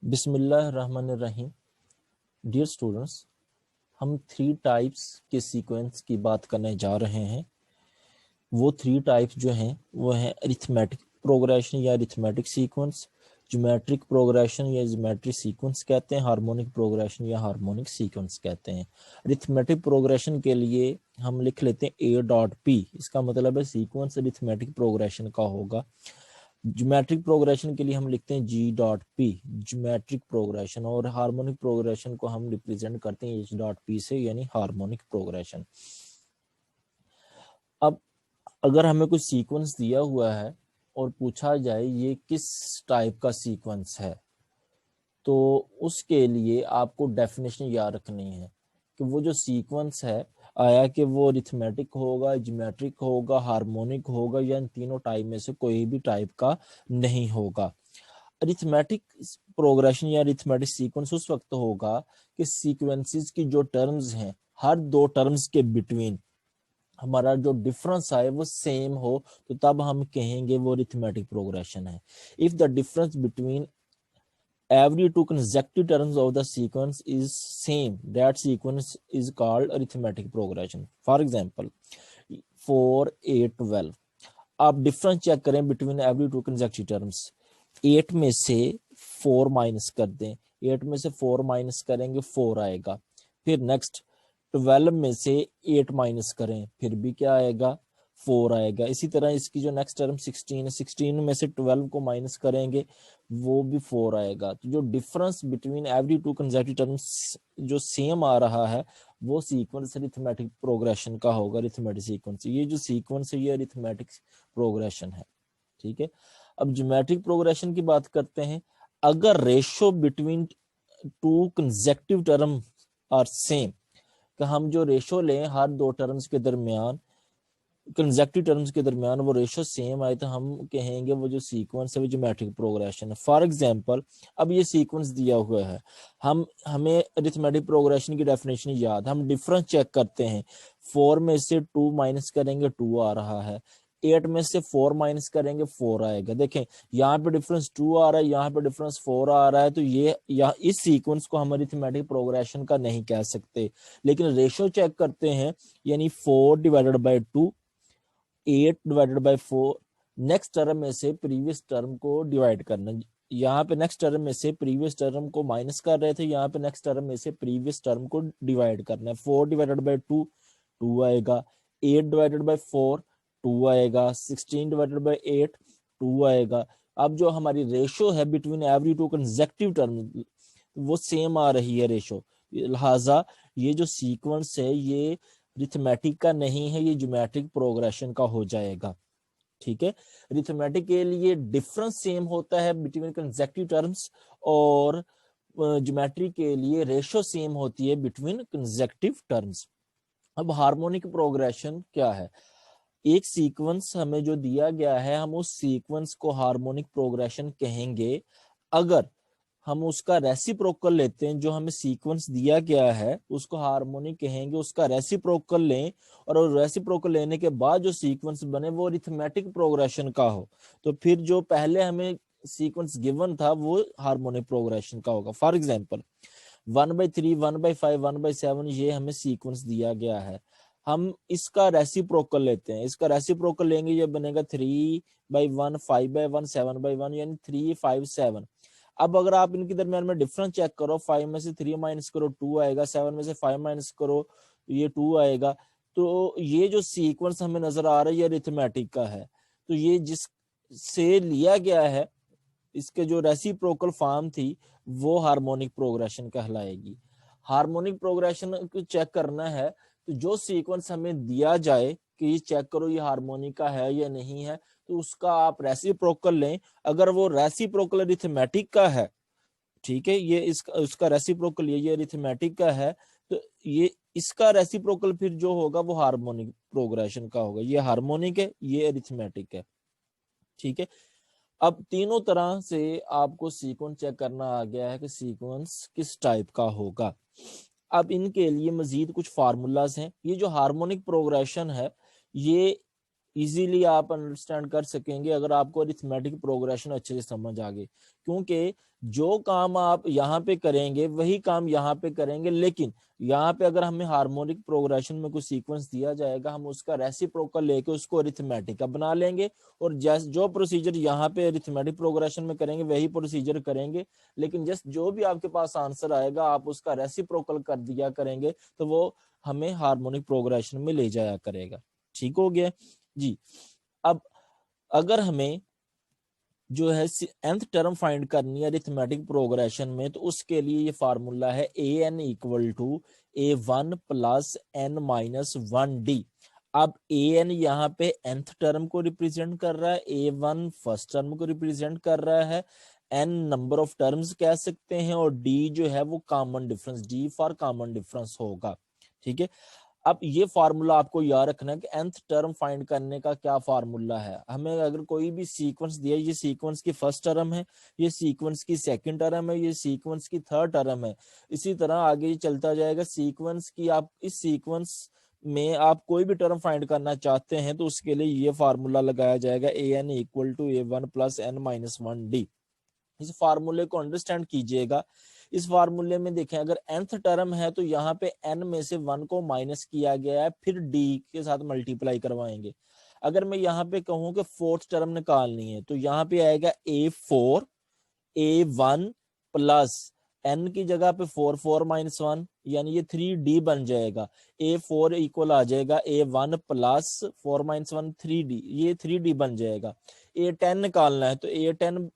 बिस्मिल्लाहिर्रहमानिर्रहीम। Dear students, हम 3 types के सीक्वेंस की बात करने जा रहे हैं। वो 3 टाइप्स जो हैं वो हैं अरिथमेटिक प्रोग्रेशन या अरिथमेटिक सीक्वेंस, ज्योमेट्रिक प्रोग्रेशन या ज्योमेट्रिक सीक्वेंस कहते हैं, हार्मोनिक प्रोग्रेशन या हार्मोनिक सीक्वेंस कहते हैं। अरिथमेटिक प्रोग्रेशन के लिए हम लिख लेते हैं ए डॉट पी, इसका मतलब है सीक्वेंस अरिथमेटिक प्रोग्रेशन का होगा। ज्योमेट्रिक प्रोग्रेशन के लिए हम लिखते हैं जी डॉट पी, ज्योमेट्रिक प्रोग्रेशन, और हार्मोनिक प्रोग्रेशन को हम रिप्रेजेंट करते हैं एच डॉट पी से, यानी हार्मोनिक प्रोग्रेशन। अब अगर हमें कुछ सीक्वेंस दिया हुआ है और पूछा जाए ये किस टाइप का सीक्वेंस है, तो उसके लिए आपको डेफिनेशन याद रखनी है कि वो जो सीक्वेंस है आया कि वो अरिथमेटिक होगा, ज्योमेट्रिक होगा, हार्मोनिक होगा, या इन तीनों टाइप में से कोई भी टाइप का नहीं होगा। अरिथमेटिक प्रोग्रेशन या अरिथमेटिक सीक्वेंस उस वक्त होगा कि सीक्वेंसेस की जो टर्म्स हैं, हर दो टर्म्स के बिटवीन हमारा जो डिफरेंस आए वो सेम हो, तो तब हम कहेंगे वो अरिथमेटिक प्रोग्रेशन है। If the difference between every two consecutive terms of the sequence is same, that sequence is called arithmetic progression. For example, 4 8 12, आप डिफरेंस चेक करें between every two consecutive terms. 8 में से 4 माइनस कर दें, 8 में से 4 minus करेंगे 4 आएगा। फिर नेक्स्ट 12 में से 8 माइनस करें, फिर भी क्या आएगा, 4 आएगा। इसी तरह इसकी जो नेक्स्ट टर्म 16 है, 16 में से 12 को माइनस करेंगे वो भी 4 आएगा। तो जो difference between every two consecutive terms जो सेम आ रहा है वो सीक्वेंस अरिथमेटिक प्रोग्रेशन का होगा, अरिथमेटिक सीक्वेंस। ये जो सीक्वेंस है ये अरिथमेटिक प्रोग्रेशन है, ठीक है। अब ज्योमेट्रिक प्रोग्रेशन की बात करते हैं। अगर ratio between two consecutive term are same, कि हम जो रेशो लें हर दो टर्म्स के दरमियान, कंसेक्यूटिव टर्म्स के दरमियान वो रेशो सेम आए, तो हम कहेंगे वो जो सीक्वेंस है वो ज्योमेट्रिक प्रोग्रेशन है। फॉर एग्जांपल, अब ये सीक्वेंस दिया हुआ है, हमें अरिथमेटिक प्रोग्रेशन की डेफिनेशन याद, हम डिफरेंस चेक करते हैं। 4 में से 2 माइनस करेंगे 2 आ रहा है, 8 में से 4 माइनस करेंगे 4 आएगा। देखें यहाँ पे डिफरेंस 2 आ रहा है, यहाँ पे डिफरेंस 4 आ रहा है, तो ये इस सीक्वेंस को हम अरिथमेटिक प्रोग्रेशन का नहीं कह सकते। लेकिन रेशो चेक करते हैं, यानी 4 divided by 2, 8 divided by 4, next term में से प्रीवियस टर्म को डिवाइड करना। यहाँ पे नेक्स्ट टर्म में से प्रीवियस टर्म को माइनस कर रहे थे, यहाँ पे नेक्स्ट टर्म में से प्रीवियस टर्म को डिवाइड करना है। 4 डिवाइडेड बाई 2 2 आएगा, 8 डिवाइडेड बाई 4 2 आएगा, 16 डिवाइडेड बाई 8 2 आएगा। अब जो हमारी रेशो है between every two consecutive term वो सेम आ रही है रेशो, लिहाजा ये जो सीक्वेंस है ये अरिथमेटिक का नहीं है, ये ज्योमेट्रिक प्रोग्रेशन का हो जाएगा, ठीक है। अरिथमेटिक के लिए डिफरेंस सेम होता है बिटवीन कंसेक्यूटिव टर्म्स, और ज्योमेट्री के लिए रेशो सेम होती है बिटवीन कंसेक्यूटिव टर्म्स। अब हार्मोनिक प्रोग्रेशन क्या है? एक सीक्वेंस हमें जो दिया गया है, हम उस सीक्वेंस को हार्मोनिक प्रोग्रेशन कहेंगे अगर हम उसका रेसिप्रोकल लेते हैं। जो हमें सीक्वेंस दिया गया है उसको हार्मोनिक कहेंगे, उसका रेसिप्रोकल लें, और रेसिप्रोकल लेने के बाद जो सीक्वेंस बने वो अरिथमेटिक प्रोग्रेशन का हो, तो फिर जो पहले हमें सीक्वेंस गिवन था वो हार्मोनिक प्रोग्रेशन का होगा। फॉर एग्जाम्पल 1/3, 1/5, 1/7 ये हमें सीक्वेंस दिया गया है। हम इसका रेसिप्रोकल लेते हैं, इसका रेसिप्रोकल लेंगे, ये बनेगा 3/1, 5/1, 7/1, यानी 3 5 7। अब अगर आप इनके दरमियान में डिफरेंस चेक करो, 5 में से 3 माइनस करो 2 आएगा, 7 में से 5 माइनस करो ये 2 आएगा। तो ये जो सीक्वेंस हमें नजर आ रहा है ये अरिथमेटिक का है। तो ये जिस से लिया गया है इसके जो रेसिप्रोकल फॉर्म थी वो हार्मोनिक प्रोग्रेशन कहलाएगी। हार्मोनिक प्रोग्रेशन को चेक करना है तो जो सीक्वेंस हमें दिया जाए कि ये चेक करो ये हार्मोनिक का है या नहीं है, तो उसका आप रेसिप्रोकल लें। अगर वो रेसिप्रोकल अरिथमेटिक का है, ठीक है, ये उसका रेसिप्रोकल ये अरिथमेटिक का है, तो ये इसका रेसिप्रोकल फिर जो होगा वो हार्मोनिक प्रोग्रेशन का होगा। ये हार्मोनिक है, ये अरिथमेटिक है, ठीक है। अब तीनों तरह से आपको सीक्वेंस चेक करना आ गया है कि सीक्वेंस किस टाइप का होगा। अब इनके लिए मजीद कुछ फार्मूलाज हैं। ये जो हार्मोनिक प्रोग्रेशन है ये इजीली आप अंडरस्टैंड कर सकेंगे अगर आपको अरिथमेटिक प्रोग्रेशन अच्छे से समझ आ गई, क्योंकि जो काम आप यहाँ पे करेंगे वही काम यहाँ पे करेंगे, लेकिन यहाँ पे अगर हमें हार्मोनिक प्रोग्रेशन में कुछ सीक्वेंस दिया जाएगा हम उसका रेसिप्रोकल लेके उसको अरिथमेटिक का बना लेंगे, और जैसे जो प्रोसीजर यहाँ पे अरिथमेटिक प्रोग्रेशन में करेंगे वही प्रोसीजर करेंगे, लेकिन जस्ट जो भी आपके पास आंसर आएगा आप उसका रेसिप्रोकल कर दिया करेंगे तो वो हमें हार्मोनिक प्रोग्रेशन में ले जाया करेगा। ठीक हो गया जी। अब अगर हमें जो है nth टर्म फाइंड करनी है अरिथमेटिक प्रोग्रेशन में, तो उसके लिए ये फार्मूला है an equal to a1 plus n minus 1d। अब an यहाँ पे nth टर्म को रिप्रेजेंट कर रहा है, a1 फर्स्ट टर्म को रिप्रेजेंट कर रहा है, n नंबर ऑफ टर्म्स कह सकते हैं, और d जो है वो common difference, d for common difference होगा। ठीक है, अब ये फार्मूला आपको याद रखना है कि nth टर्म फाइंड करने का क्या फार्मूला है। हमें अगर कोई भी सीक्वेंस दिया, ये सीक्वेंस की फर्स्ट टर्म है, ये सीक्वेंस की सेकंड टर्म है, ये सीक्वेंस की थर्ड टर्म है, इसी तरह आगे ये चलता जाएगा सीक्वेंस की। आप इस सीक्वेंस में आप कोई भी टर्म फाइंड करना चाहते हैं तो उसके लिए ये फार्मूला लगाया जाएगा an equal to a1 plus n minus 1d। इस फार्मूले को अंडरस्टैंड कीजिएगा। इस फार्मूले में देखें अगर nth टर्म है तो यहाँ पे n में से 1 को माइनस किया गया है, फिर d के साथ मल्टीप्लाई करवाएंगे। अगर मैं यहाँ पे कहूँ कि फोर्थ टर्म निकालनी है तो यहाँ पे आएगा a4 a1 प्लस n की जगह पे 4 4 माइनस 1 यानी ये 3d बन जाएगा। a4 इक्वल आ जाएगा a1 प्लस 4 माइनस 1 3d, ये 3d बन जाएगा। a10 निकालना है तो a10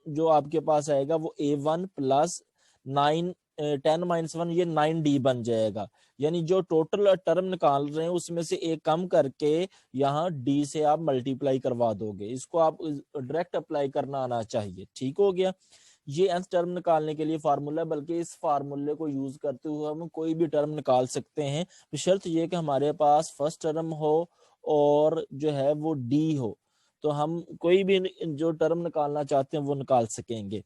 जो आपके पास आएगा वो a1 प्लस 9 10 माइनस 1 ये 9d बन जाएगा। यानी जो टोटल टर्म निकाल रहे हैं उसमें से एक कम करके यहाँ d से आप मल्टीप्लाई करवा दोगे। इसको आप डायरेक्ट अप्लाई करना आना चाहिए। ठीक हो गया, ये nth टर्म निकालने के लिए फार्मूला, बल्कि इस फार्मूले को यूज करते हुए हम कोई भी टर्म निकाल सकते हैं, बशर्त ये कि हमारे पास फर्स्ट टर्म हो और जो है वो d हो, तो हम कोई भी जो टर्म निकालना चाहते हैं वो निकाल सकेंगे।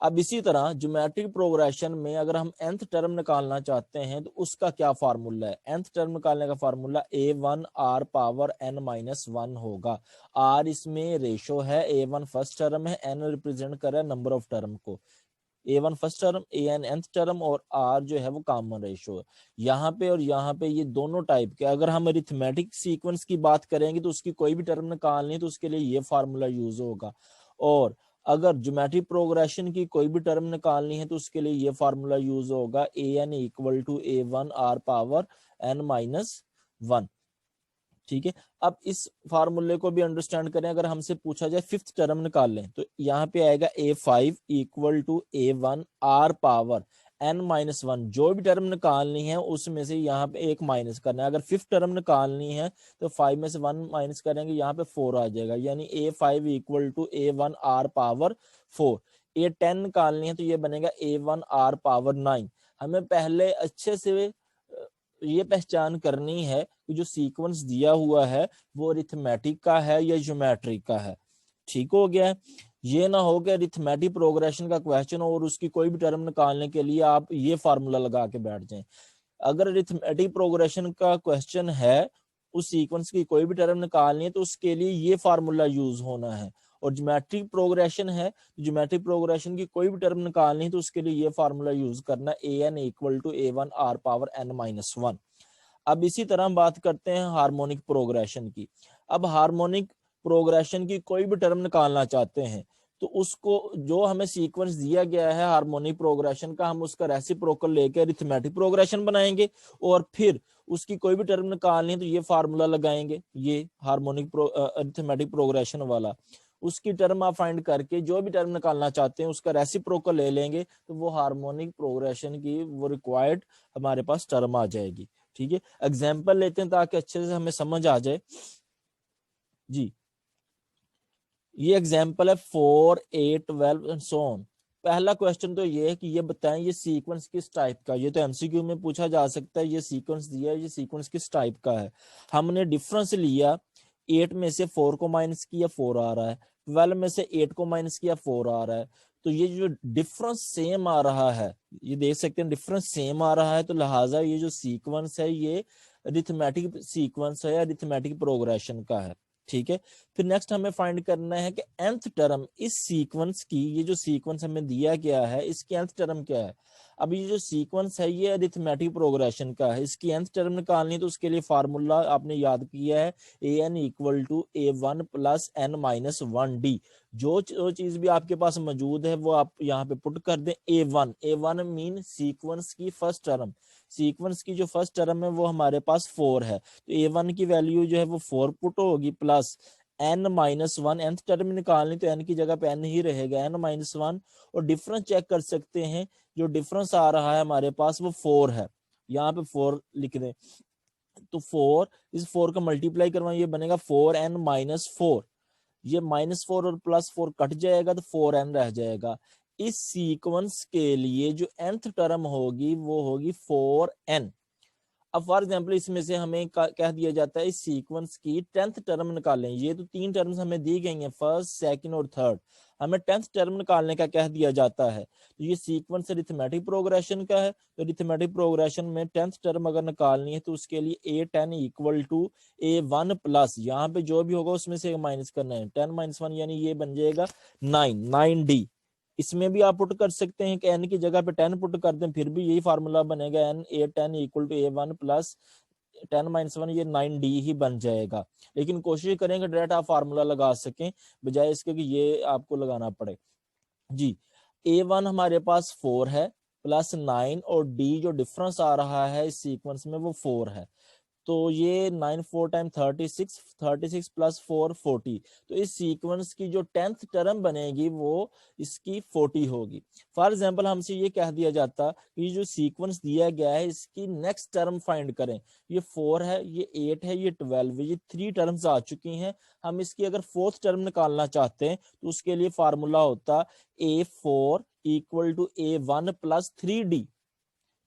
अब इसी तरह ज्योमेट्रिक प्रोग्रेशन में अगर हम nth टर्म निकालना चाहते हैं तो उसका क्या फार्मूला है। nth टर्म निकालने का formula a1 r power n minus 1 होगा। r इसमें रेशो है, a1 फर्स्ट टर्म है, n रिप्रेजेंट कर रहा है नंबर ऑफ टर्म को, a1 first term an nth term और r जो है वो कॉमन रेशो है। यहाँ पे और यहाँ पे ये दोनों टाइप के, अगर हम अरिथमेटिक सीक्वेंस की बात करेंगे तो उसकी कोई भी टर्म निकालनी है तो उसके लिए ये फार्मूला यूज होगा, और अगर ज्योमेट्रिक प्रोग्रेशन की कोई भी टर्म निकालनी है तो उसके लिए ये फार्मूला यूज होगा an equal to a1 r power n minus 1। ठीक है, अब इस फार्मूले को भी अंडरस्टैंड करें। अगर हमसे पूछा जाए फिफ्थ टर्म निकाल लें तो यहाँ पे आएगा a5 equal to a1 r power n minus 1। जो भी टर्म निकालनी है उसमें से यहाँ पे एक माइनस करना है। अगर फिफ्थ टर्म निकालनी है तो 5 में से 1 माइनस करेंगे, यहाँ पे 4 आ जाएगा, यानी a5 equal to a1 r power 4। a10 निकालनी है तो ये बनेगा a1 r पावर 9। हमें पहले अच्छे से ये पहचान करनी है कि जो सीक्वेंस दिया हुआ है वो अरिथमेटिक का है या ज्योमेट्रिक का है। ठीक हो गया है, ये ना हो कि अरिथमेटिक प्रोग्रेशन का क्वेश्चन और उसकी कोई भी टर्म निकालने के लिए आप ये फार्मूला लगा के बैठ जाएं। अगर अरिथमेटिक प्रोग्रेशन का क्वेश्चन है, उस सीक्वेंस की कोई भी टर्म निकालनी है तो उसके लिए ये फार्मूला यूज होना है, और ज्योमेट्रिक प्रोग्रेशन है, ज्योमेट्रिक प्रोग्रेशन की कोई भी टर्म निकालनी है तो उसके लिए ये फार्मूला यूज करना an equal to a1 r power n minus 1। अब इसी तरह हम बात करते हैं हार्मोनिक प्रोग्रेशन की। अब हार्मोनिक प्रोग्रेशन की कोई भी टर्म निकालना चाहते हैं तो उसको जो हमें सीक्वेंस दिया गया है हार्मोनिक प्रोग्रेशन का, हम उसका रेसिप्रोकल लेकर अरिथमेटिक प्रोग्रेशन बनाएंगे, और फिर उसकी कोई भी टर्म निकालनी है तो ये फार्मूला लगाएंगे, ये हार्मोनिक अरिथमेटिक प्रोग्रेशन वाला। उसकी टर्म आप फाइंड करके जो भी टर्म निकालना चाहते हैं उसका रेसिप्रोकल ले लेंगे तो वो हार्मोनिक प्रोग्रेशन की वो रिक्वायर्ड हमारे पास टर्म आ जाएगी। ठीक है, एग्जाम्पल लेते हैं ताकि अच्छे से हमें समझ आ जाए जी। ये एग्जाम्पल है 4 8 12 एंड सो ऑन। पहला क्वेश्चन तो ये है कि ये बताएं ये सीक्वेंस किस टाइप का। ये तो एमसीक्यू में पूछा जा सकता है, ये सीक्वेंस दिया है, ये सीक्वेंस किस टाइप का है। हमने डिफरेंस लिया, 8 में से 4 को माइनस किया 4 आ रहा है, 12 में से 8 को माइनस किया 4 आ रहा है। तो ये जो डिफरेंस सेम आ रहा है, ये देख सकते हैं डिफरेंस सेम आ रहा है, तो लिहाजा ये जो सीक्वेंस है ये अरिथमेटिक सीक्वेंस है या अरिथमेटिक प्रोग्रेशन का है। ठीक है, फिर नेक्स्ट हमें फाइंड करना है कि nth टर्म इस सीक्वेंस की, ये जो सीक्वेंस हमें दिया गया है इसकी nth टर्म क्या है। अब ये जो सीक्वेंस है ये अरिथमेटिक प्रोग्रेशन का है, इसकी nth टर्म निकालनी है तो उसके लिए फार्मूला आपने याद किया है an equal to a1 plus n minus 1d। जो चीज भी आपके पास मौजूद है वो आप यहाँ पे पुट कर दें। a1 मीन सीक्वेंस की फर्स्ट टर्म, सीक्वेंस की जो फर्स्ट टर्म है वो हमारे पास 4 है, तो a1 की वैल्यू जो है वो 4 पुट होगी plus n minus 1, nth term निकालनी तो n की जगह पे n ही रहेगा, n माइनस 1, और डिफरेंस चेक कर सकते हैं, जो डिफरेंस आ रहा है हमारे पास वो 4 है, यहाँ पे 4 लिख दें। तो 4, इस 4 का मल्टीप्लाई करवाएं, ये बनेगा 4n माइनस 4, ये -4 और +4 कट जाएगा तो 4n रह जाएगा। इस सीक्वेंस के लिए जो nth टर्म होगी वो होगी 4n। अब फॉर एग्जाम्पल इसमें से हमें कह दिया जाता है इस सीक्वेंस की 10th टर्म निकालें, ये तो 3 टर्म्स हमें दी गई हैं, फर्स्ट, सेकंड और थर्ड, हमें 10th टर्म निकालने का कह दिया जाता है। तो ये सीक्वेंस अरिथमेटिक प्रोग्रेशन का है, तो अरिथमेटिक प्रोग्रेशन में 10th टर्म अगर निकालनी है तो उसके लिए a10 equal to a1 plus, यहाँ पे जो भी होगा उसमें से माइनस करना है, 10 माइनस 1 यानी ये बन जाएगा 9d। इसमें भी आप पुट कर सकते हैं कि n की जगह पे 10 पुट कर दें, फिर भी यही फार्मूला बनेगा, n a10 equal to a1 plus 10 minus 1, ये 9d ही बन जाएगा। लेकिन कोशिश करेंगे डायरेक्ट आप फार्मूला लगा सकें बजाय इसके कि ये आपको लगाना पड़े। जी, a1 हमारे पास 4 है प्लस 9, और d जो डिफरेंस आ रहा है इस सीक्वेंस में वो 4 है, तो ये 9 4 टाइम 36, 36 प्लस 4 40, तो इस सीक्वेंस की जो 10th टर्म बनेगी वो इसकी 40 होगी। फॉर एग्जांपल हमसे ये कह दिया जाता कि जो सीक्वेंस दिया गया है इसकी नेक्स्ट टर्म फाइंड करें, ये 4 है, ये 8 है, ये 12 है, ये 3 टर्म्स आ चुकी हैं, हम इसकी अगर 4th टर्म निकालना चाहते हैं तो उसके लिए फार्मूला होता a4 equal to a1 plus 3d।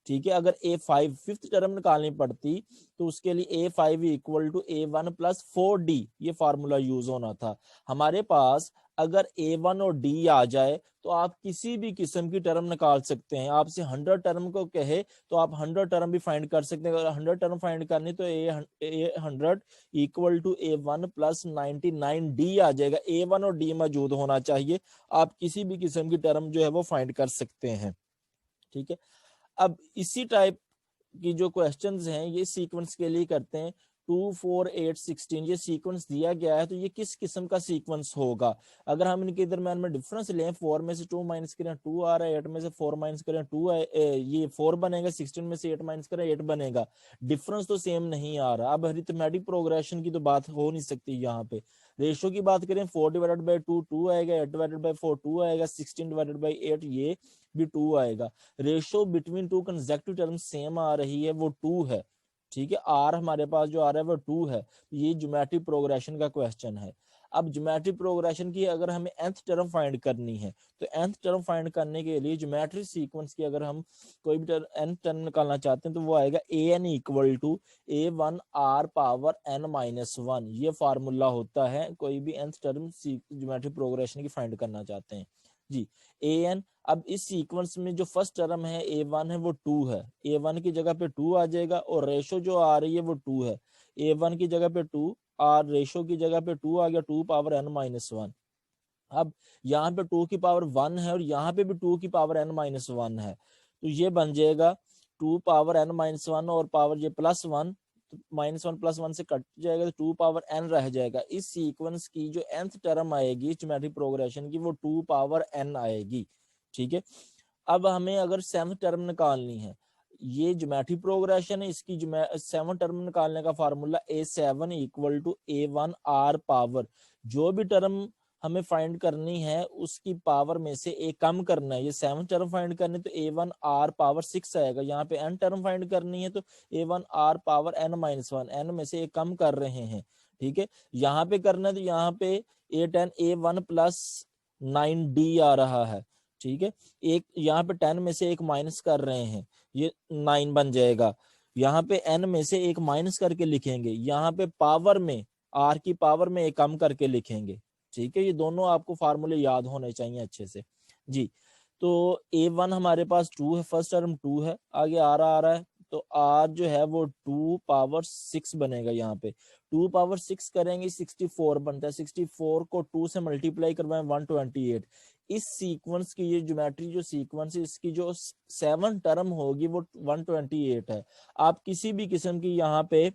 ठीक है, अगर a5 फिफ्थ टर्म निकालनी पड़ती तो उसके लिए a5 equal to a1 plus 4d, ये फार्मूला यूज होना था। हमारे पास अगर a1 और d आ जाए तो आप किसी भी किस्म की टर्म निकाल सकते हैं, आपसे 100 टर्म को कहे तो आप 100 टर्म भी फाइंड कर सकते हैं। अगर 100 टर्म फाइंड करनी तो a100 equal to a1 plus 99d आ जाएगा, a1 और d मौजूद होना चाहिए, आप किसी भी किस्म की टर्म जो है वो फाइंड कर सकते हैं। ठीक है, अब इसी टाइप की जो क्वेश्चंस हैं ये सीक्वेंस के लिए करते हैं। 2 4 8 16 ये सीक्वेंस दिया गया है तो ये किस किस्म का सीक्वेंस होगा। अगर हम इनके दरम्यान में डिफरेंस लें, 4 में से 2 माइनस करें 2 आ रहा है, 8 में से 4 माइनस करें 2 ये 4 बनेगा, 16 में से 8 माइनस करें 8 बनेगा, डिफरेंस तो सेम नहीं आ रहा। अब अरिथमेटिक प्रोग्रेशन की तो बात हो नहीं सकती यहाँ पे। रेशो की बात करें, 4 डिवाइडेड बाई 2 2 आएगा, 8 डिवाइडेड बाई 4 2 आएगा, 16 डिवाइडेड बाई 8 ये भी 2 आएगा। Ratio between two consecutive term same आ रही है, वो 2 है। ठीक है, आर हमारे पास जो आ रहा है वो 2 है, ये ज्योमेट्रिक प्रोग्रेशन का क्वेश्चन है। अब ज्योमेट्रिक प्रोग्रेशन की अगर हमें nth टर्म फाइंड करनी है तो nth टर्म फाइंड करने के लिए ज्योमेट्रिक सीक्वेंस की अगर हम कोई भी nth टर्म निकालना चाहते हैं तो वो आएगा an equal to a1 r power n minus 1, ये फार्मूला होता है कोई भी nth टर्म ज्योमेट्रिक प्रोग्रेशन की फाइंड करना चाहते हैं। जी, an, अब इस सीक्वेंस में जो फर्स्ट टर्म है a1 है वो 2 है, a1 की जगह पे 2 आ जाएगा, और रेशो जो आ रही है वो 2 है, a1 की जगह पे 2 और रेशो की जगह पे 2 आ गया, 2 पावर n माइनस 1। अब यहाँ पे 2 की पावर 1 है और यहाँ पे भी 2 की पावर n माइनस 1 है, तो ये बन जाएगा 2 पावर n माइनस 1 और पावर ये प्लस 1, -1 प्लस 1 से कट जाएगा तो 2 पावर n रह जाएगा। इस सीक्वेंस की जो nth टर्म आएगी ज्योमेट्रिक प्रोग्रेशन की वो 2 पावर n आएगी। ठीक है, अब हमें अगर 7th टर्म निकालनी है, ये ज्योमेट्रिक प्रोग्रेशन है, इसकी 7th टर्म निकालने का formula a7 equal to a1 r power, जो भी टर्म हमें फाइंड करनी है उसकी पावर में से एक कम करना है। ये 7th टर्म फाइंड करनी है तो a1 r पावर 6 आएगा, यहाँ पे n टर्म फाइंड करनी है तो a1 r power n minus 1, n में से एक कम कर रहे हैं। ठीक है, यहाँ पे करना है तो यहाँ पे a10 a1 प्लस 9d आ रहा है। ठीक है, एक यहाँ पे 10 में से एक माइनस कर रहे हैं, ये 9 बन जाएगा, यहाँ पे n में से एक माइनस करके लिखेंगे, यहाँ पे पावर में r की पावर में एक कम करके लिखेंगे। ठीक है, ये दोनों आपको फार्मूले याद होने चाहिए अच्छे से। जी, तो a1 हमारे पास 2 है, फर्स्ट टर्म 2 है, आगे आ रहा है तो आर जो है वो 2 पावर 6 बनेगा। यहाँ पे 2 पावर 6 करेंगे 64 बनता है, 64 को 2 से मल्टीप्लाई करवाएं 128। इस सीक्वेंस की ये ज्योमेट्री जो सीक्वेंस है इसकी जो 7 टर्म होगी वो 128 है। आप किसी भी किस्म की यहाँ पे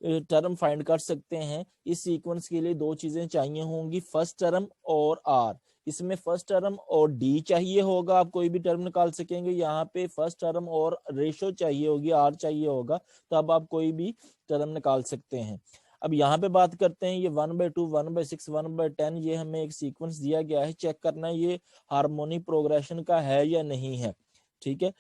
टर्म फाइंड कर सकते हैं। इस सीक्वेंस के लिए दो चीजें चाहिए होंगी, फर्स्ट टर्म और आर। इसमें फर्स्ट टर्म और डी चाहिए होगा, आप कोई भी टर्म निकाल सकेंगे। यहाँ पे फर्स्ट टर्म और रेशो चाहिए होगी, आर चाहिए होगा, तब आप कोई भी टर्म निकाल सकते हैं। अब यहाँ पे बात करते हैं, ये 1/2 1/6 1/10 ये हमें एक सीक्वेंस दिया गया है, चेक करना है ये हार्मोनिक प्रोग्रेशन का है या नहीं है। ठीक है,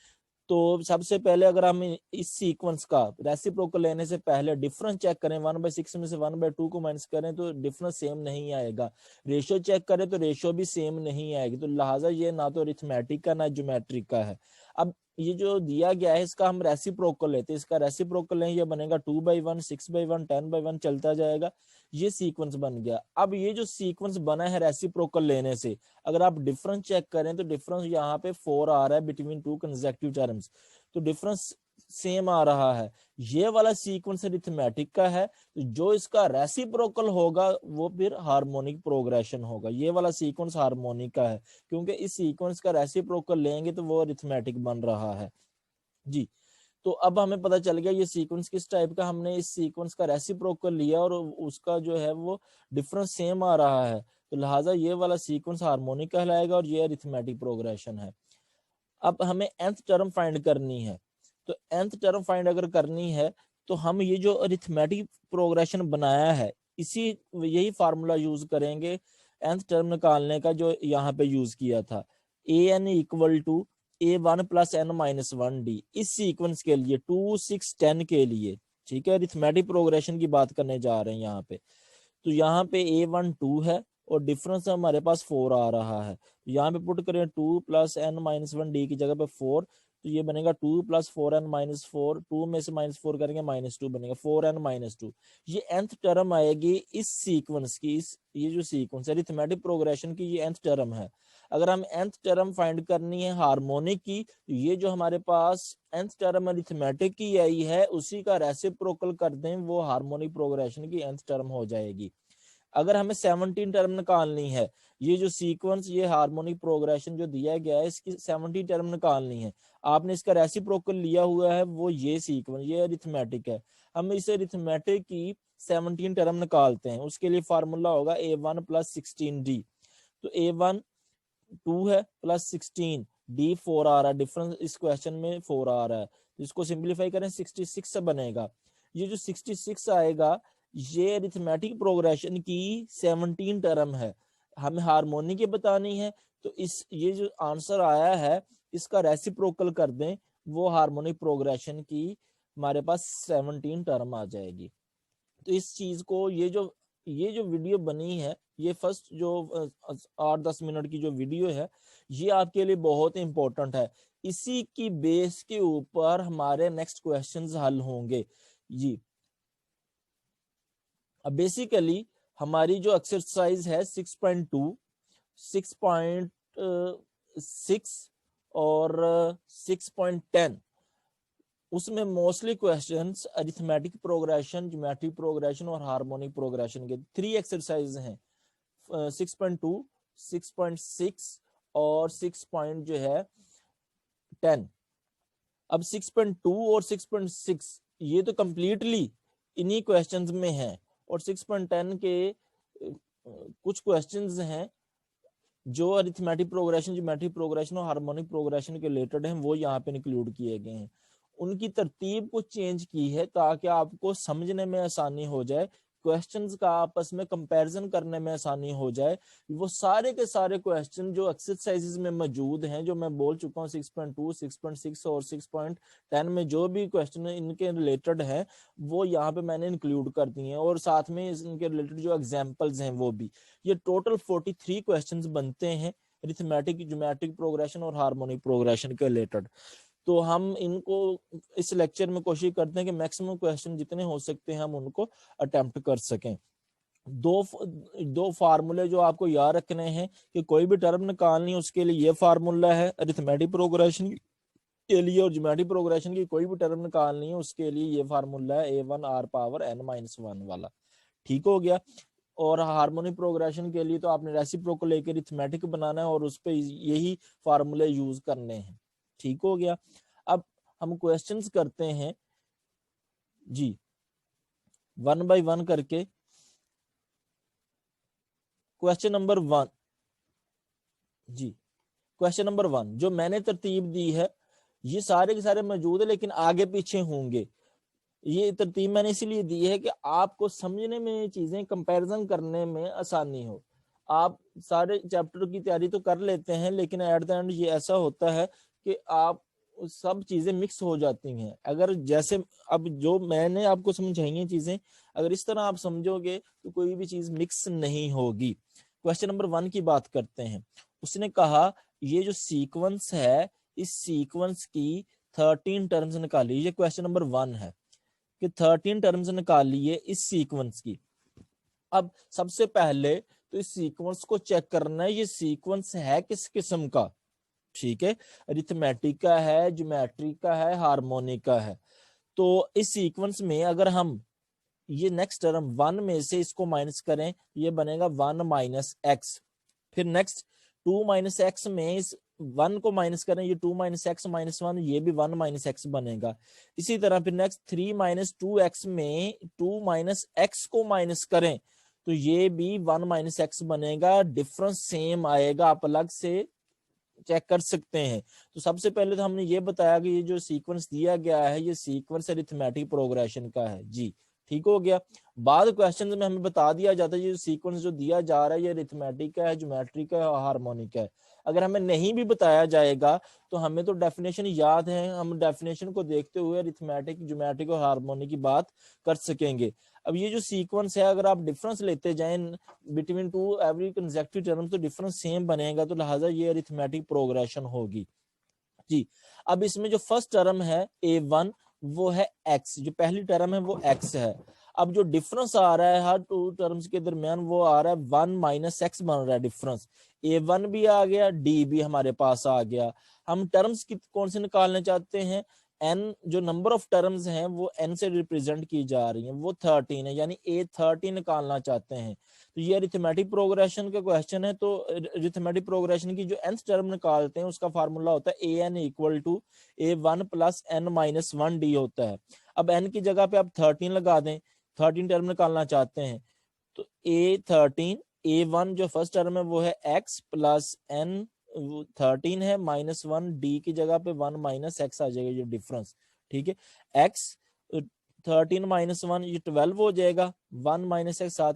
तो सबसे पहले अगर हम इस सीक्वेंस का रेसिप्रोकल लेने से पहले डिफरेंस चेक करें, 1/6 में से 1/2 को माइनस करें तो डिफरेंस सेम नहीं आएगा। रेशियो चेक करें तो रेशियो भी सेम नहीं आएगी। तो लिहाजा ये ना तो अरिथमेटिक का ना ज्योमेट्रिक का है। अब ये जो दिया गया है इसका हम रेसिप्रोकल लेते हैं, इसका रेसिप्रोकल लें, ये बनेगा 2/1 6/1 10/1 चलता जाएगा। ये सीक्वेंस बन गया। अब ये जो सीक्वेंस बना है रेसिप्रोकल लेने से, अगर आप डिफरेंस चेक करें तो डिफरेंस यहाँ पे 4 आ रहा है बिटवीन टू कंसेक्यूटिव टर्म्स, तो डिफरेंस सेम आ रहा है। ये वाला सीक्वेंस अरिथमेटिक का है, तो जो इसका रेसिप्रोकल होगा वो फिर हार्मोनिक प्रोग्रेशन होगा। ये वाला सीक्वेंस हार्मोनिक का है, क्योंकि इस सीक्वेंस का रेसिप्रोकल लेंगे तो वो अरिथमेटिक बन रहा है जी। तो अब हमें पता चल गया ये सीक्वेंस किस टाइप का, हमने इस सीक्वेंस का रेसिप्रोकल लिया और उसका जो है वो डिफरेंस सेम आ रहा है, तो लिहाजा ये वाला सीक्वेंस हार्मोनिक कहलाएगा और ये अरिथमेटिक प्रोग्रेशन है। अब हमें nth टर्म फाइंड करनी है, तो nth टर्म फाइंड अगर करनी है तो हम ये जो अरिथमेटिक प्रोग्रेशन बनाया है इसी यही फार्मूला यूज करेंगे nth टर्म निकालने का जो यहाँ पे यूज किया था, an equal to a1 plus n minus 1d इस सीक्वेंस के लिए 2 6 10 के लिए। ठीक है, अरिथमेटिक प्रोग्रेशन की बात करने जा रहे हैं यहाँ पे। तो यहाँ पे a1 2 है और डिफरेंस हमारे पास 4 आ रहा है। यहाँ पे पुट करें 2 प्लस n माइनस 1d की जगह पे 4, तो ये बनेगा 2 प्लस 4n माइनस 4, 2 में से -4 करेंगे -2 बनेगा 4n माइनस 2। ये nth टर्म आएगी इस सीक्वेंस की, इस ये जो सीक्वेंस है अरिथमेटिक प्रोग्रेशन की ये nth टर्म है। अगर हम nth टर्म फाइंड करनी है हार्मोनिक की, तो ये जो हमारे पास nth टर्म अरिथमेटिक की आई है उसी का रेसिप्रोकल कर दें, वो हार्मोनिक प्रोग्रेशन की nth टर्म हो जाएगी। अगर हमें 17 टर्म निकालनी है, ये जो सीक्वेंस ये हार्मोनिक प्रोग्रेशन जो दिया गया है इसकी 17 टर्म निकालनी है, आपने इसका रेसिप्रोकल लिया हुआ है वो ये सीक्वेंस ये अरिथमेटिक है। हम इस अरिथमेटिक की 17 टर्म निकालते हैं, उसके लिए फार्मूला होगा a1 प्लस 16d। तो a1 2 है प्लस 16 d 4 आ रहा है, डिफरेंस इस क्वेश्चन में 4 आ रहा है, तो इसको सिंप्लीफाई करें 66 से बनेगा। ये जो 66 आएगा ये अरिथमेटिक प्रोग्रेशन की 17 टर्म है, हमें हार्मोनिक बतानी है, तो इस ये जो आंसर आया है इसका रेसिप्रोकल कर दें, वो हार्मोनिक प्रोग्रेशन की हमारे पास 17 टर्म आ जाएगी। तो इस चीज को ये जो वीडियो बनी है, ये फर्स्ट जो 8-10 मिनट की जो वीडियो है ये आपके लिए बहुत इंपॉर्टेंट है। इसी की बेस के ऊपर हमारे नेक्स्ट क्वेश्चंस हल होंगे जी। अब बेसिकली हमारी जो एक्सरसाइज है 6.2 6.6 और 6.10 उसमें mostly questions arithmetic progression, geometric progression और हार्मोनिक प्रोग्रेशन के 3 एक्सरसाइज हैं, 6.2 6.6 और 6 जो है 10। अब 6.2 और 6.6 ये तो कंप्लीटली इन्हीं क्वेश्चंस में है, और 6.10 के कुछ क्वेश्चंस हैं जो अरिथमेटिक प्रोग्रेशन, ज्योमेट्रिक प्रोग्रेशन और हार्मोनिक प्रोग्रेशन के रिलेटेड हैं, वो यहाँ पे इंक्लूड किए गए हैं। उनकी तरतीब को चेंज की है ताकि आपको समझने में आसानी हो जाए, क्वेश्चंस का आपस में कंपैरिजन करने में आसानी हो जाए। वो सारे के सारे क्वेश्चन जो एक्सरसाइजेज में मौजूद हैं, जो मैं बोल चुका हूँ 6.2 6.6 और 6.10 में जो भी क्वेश्चन इनके रिलेटेड है वो यहाँ पे मैंने इंक्लूड कर दिए हैं, और साथ में इनके रिलेटेड जो एग्जाम्पल्स हैं वो भी। ये टोटल 43 क्वेश्चंस बनते हैं अरिथमेटिक, ज्योमेट्रिक प्रोग्रेशन और हार्मोनिक प्रोग्रेशन के रिलेटेड। तो हम इनको इस लेक्चर में कोशिश करते हैं कि मैक्सिमम क्वेश्चन जितने हो सकते हैं हम उनको अटेम्प्ट कर सकें। दो फार्मूले जो आपको याद रखने हैं कि कोई भी टर्म निकालनी है उसके लिए ये फार्मूला है अरिथमेटिक प्रोग्रेशन के लिए और ज्योमेट्रिक प्रोग्रेशन की कोई भी टर्म निकालनी है उसके लिए ये फार्मूला है a1 r पावर n-1 वाला। ठीक हो गया। और हार्मोनिक प्रोग्रेशन के लिए तो आपने रेसिप्रोकल लेकर अरिथमेटिक बनाना है और उस पर यही फार्मूले यूज करने हैं। ठीक हो गया। अब हम क्वेश्चंस करते हैं जी, 1 बाय 1 करके। क्वेश्चन नंबर 1 जी, क्वेश्चन नंबर 1 जो मैंने तरतीब दी है ये सारे के सारे मौजूद है लेकिन आगे पीछे होंगे। ये तरतीब मैंने इसलिए दी है कि आपको समझने में, चीजें कंपैरिजन करने में आसानी हो। आप सारे चैप्टर की तैयारी तो कर लेते हैं लेकिन एट द एंड ये ऐसा होता है कि आप सब चीजें मिक्स हो जाती हैं। अगर जैसे अब जो मैंने आपको समझाई हैं चीजें, अगर इस तरह आप समझोगे तो कोई भी चीज मिक्स नहीं होगी। क्वेश्चन नंबर 1 की बात करते हैं। उसने कहा ये जो सीक्वेंस है इस सीक्वेंस की 13 टर्म्स निकाली। ये क्वेश्चन नंबर 1 है कि 13 टर्म्स निकालिए इस सीक्वेंस की। अब सबसे पहले तो इस सीक्वेंस को चेक करना है ये सीक्वेंस है किस किस्म का। ठीक है, अरिथमेटिक का है, ज्योमेट्री का है, हार्मोनिक का है। तो इस सीक्वेंस में अगर हम ये नेक्स्ट टर्म 1 में से इसको माइनस करें ये बनेगा 1 माइनस एक्स। फिर नेक्स्ट 2 माइनस एक्स में इस 1 को माइनस करें ये 2 माइनस एक्स माइनस 1, ये भी 1 माइनस एक्स बनेगा। इसी तरह फिर नेक्स्ट 3 माइनस 2x में 2 माइनस एक्स को माइनस करें तो ये भी 1 माइनस एक्स बनेगा। डिफरेंस सेम आएगा, आप अलग से चेक कर सकते हैं। तो सबसे पहले तो हमने ये बताया कि ये जो सीक्वेंस दिया गया है ये सीक्वेंस अरिथमेटिक प्रोग्रेशन का है जी। ठीक हो गया। बाद क्वेश्चन में हमें बता दिया जाता है ये सीक्वेंस जो दिया जा रहा है ये अरिथमेटिक का है, ज्योमेट्रिक का है और हार्मोनिक है। अगर हमें नहीं भी बताया जाएगा तो हमें तो डेफिनेशन याद है, हम डेफिनेशन को देखते हुए अरिथमेटिक, ज्योमेट्रिक और हार्मोनिक की बात कर सकेंगे। अब ये जो सीक्वेंस है अगर आप डिफरेंस लेते जाएं between two every consecutive term तो डिफरेंस सेम बनेगा, तो लिहाजा ये अरिथमेटिक प्रोग्रेशन होगी जी। अब इसमें जो फर्स्ट टर्म है a1 वो है x, जो पहली टर्म है वो x है। अब जो डिफरेंस आ रहा है हर टू टर्म्स के दरमियान वो आ रहा है 1 माइनस एक्स बन रहा है डिफरेंस। a1 भी आ गया, d भी हमारे पास आ गया। हम टर्म्स की कौन से निकालना चाहते हैं, n जो नंबर ऑफ टर्म्स हैं वो n से रिप्रेजेंट की जा रही हैं वो 13 है, यानी a13 निकालना चाहते हैं। तो ये अरिथमेटिक प्रोग्रेशन का क्वेश्चन है। तो अरिथमेटिक प्रोग्रेशन की जो nth टर्म निकालते हैं उसका फार्मूला होता है an equal to a1 plus n minus 1d होता है। अब n की जगह पे आप 13 लगा दें, 13 टर्म निकालना चाहते हैं तो a13 a1 जो फर्स्ट टर्म है वो है x प्लस n 13 है माइनस 1 d की जगह पे 1 माइनस एक्स आ जाएगा ये डिफरेंस। ठीक है, x 13 माइनस 1 ये 12 हो जाएगा, 1 माइनस एक्स साथ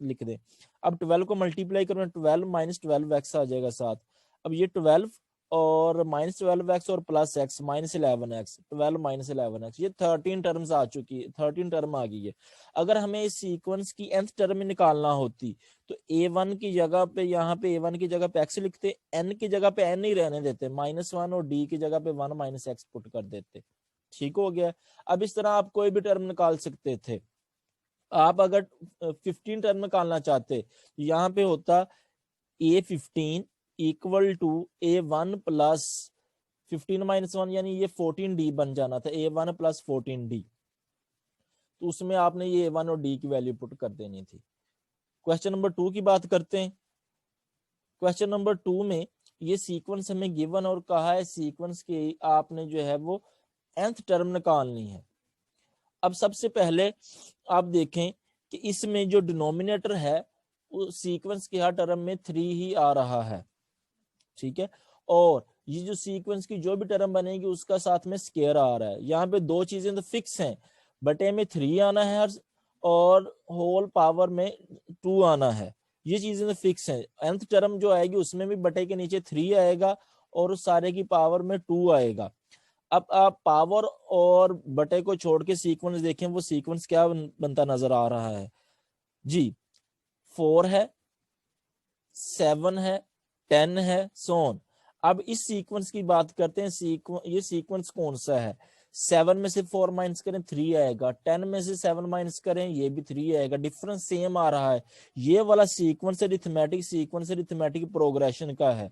लिख दे। अब 12 को मल्टीप्लाई करो 12 माइनस 12 एक्स आ जाएगा साथ। अब ये 12 और माइनस 12 एक्स और plus x minus 11 x, 12 minus 11 x, ये 13 टर्म्स आ चुकी है, 13 टर्म आ गई है। अगर हमें इस सीक्वेंस की nth टर्म निकालना होती तो a1 की जगह पे, यहाँ पे a1 की जगह पे x लिखते, n की जगह पे n ही रहने देते, -1 और d की जगह पे 1 माइनस एक्स पुट कर देते। ठीक हो गया। अब इस तरह आप कोई भी टर्म निकाल सकते थे। आप अगर 15 टर्म निकालना चाहते यहाँ पे होता a15 equal to a1 plus 15 minus 1 यानी ये 14d बन जाना था, a1 प्लस 14d। तो उसमें आपने ये a1 और d की वैल्यू पुट कर देनी थी। क्वेश्चन नंबर 2 की बात करते हैं। क्वेश्चन नंबर 2 में ये सीक्वेंस हमें गिवन और कहा है सीक्वेंस के आपने जो है वो nth टर्म निकालनी है। अब सबसे पहले आप देखें कि इसमें जो डिनोमिनेटर है वो सीक्वेंस के हर टर्म में 3 ही आ रहा है। ठीक है, और ये जो सीक्वेंस की जो भी टर्म बनेगी उसका साथ में स्केयर आ रहा है। यहाँ पे दो चीजें तो फिक्स हैं, बटे में 3 आना है और होल पावर में 2 आना है, ये चीजें तो फिक्स हैं। nth टर्म जो आएगी उसमें भी बटे के नीचे 3 आएगा और उस सारे की पावर में 2 आएगा। अब आप पावर और बटे को छोड़ के सीक्वेंस देखें, वो सीक्वेंस क्या बनता नजर आ रहा है जी, 4 है, 7 है, 10 है, सोन। अब इस सीक्वेंस की बात करते हैं, ये सीक्वेंस कौन सा है। 7 में से 4 माइनस करें 3 आएगा, 10 में से 7 माइनस करें ये भी 3 आएगा, डिफरेंस सेम आ रहा है। ये वाला सीक्वेंस अरिथमेटिक प्रोग्रेशन का है।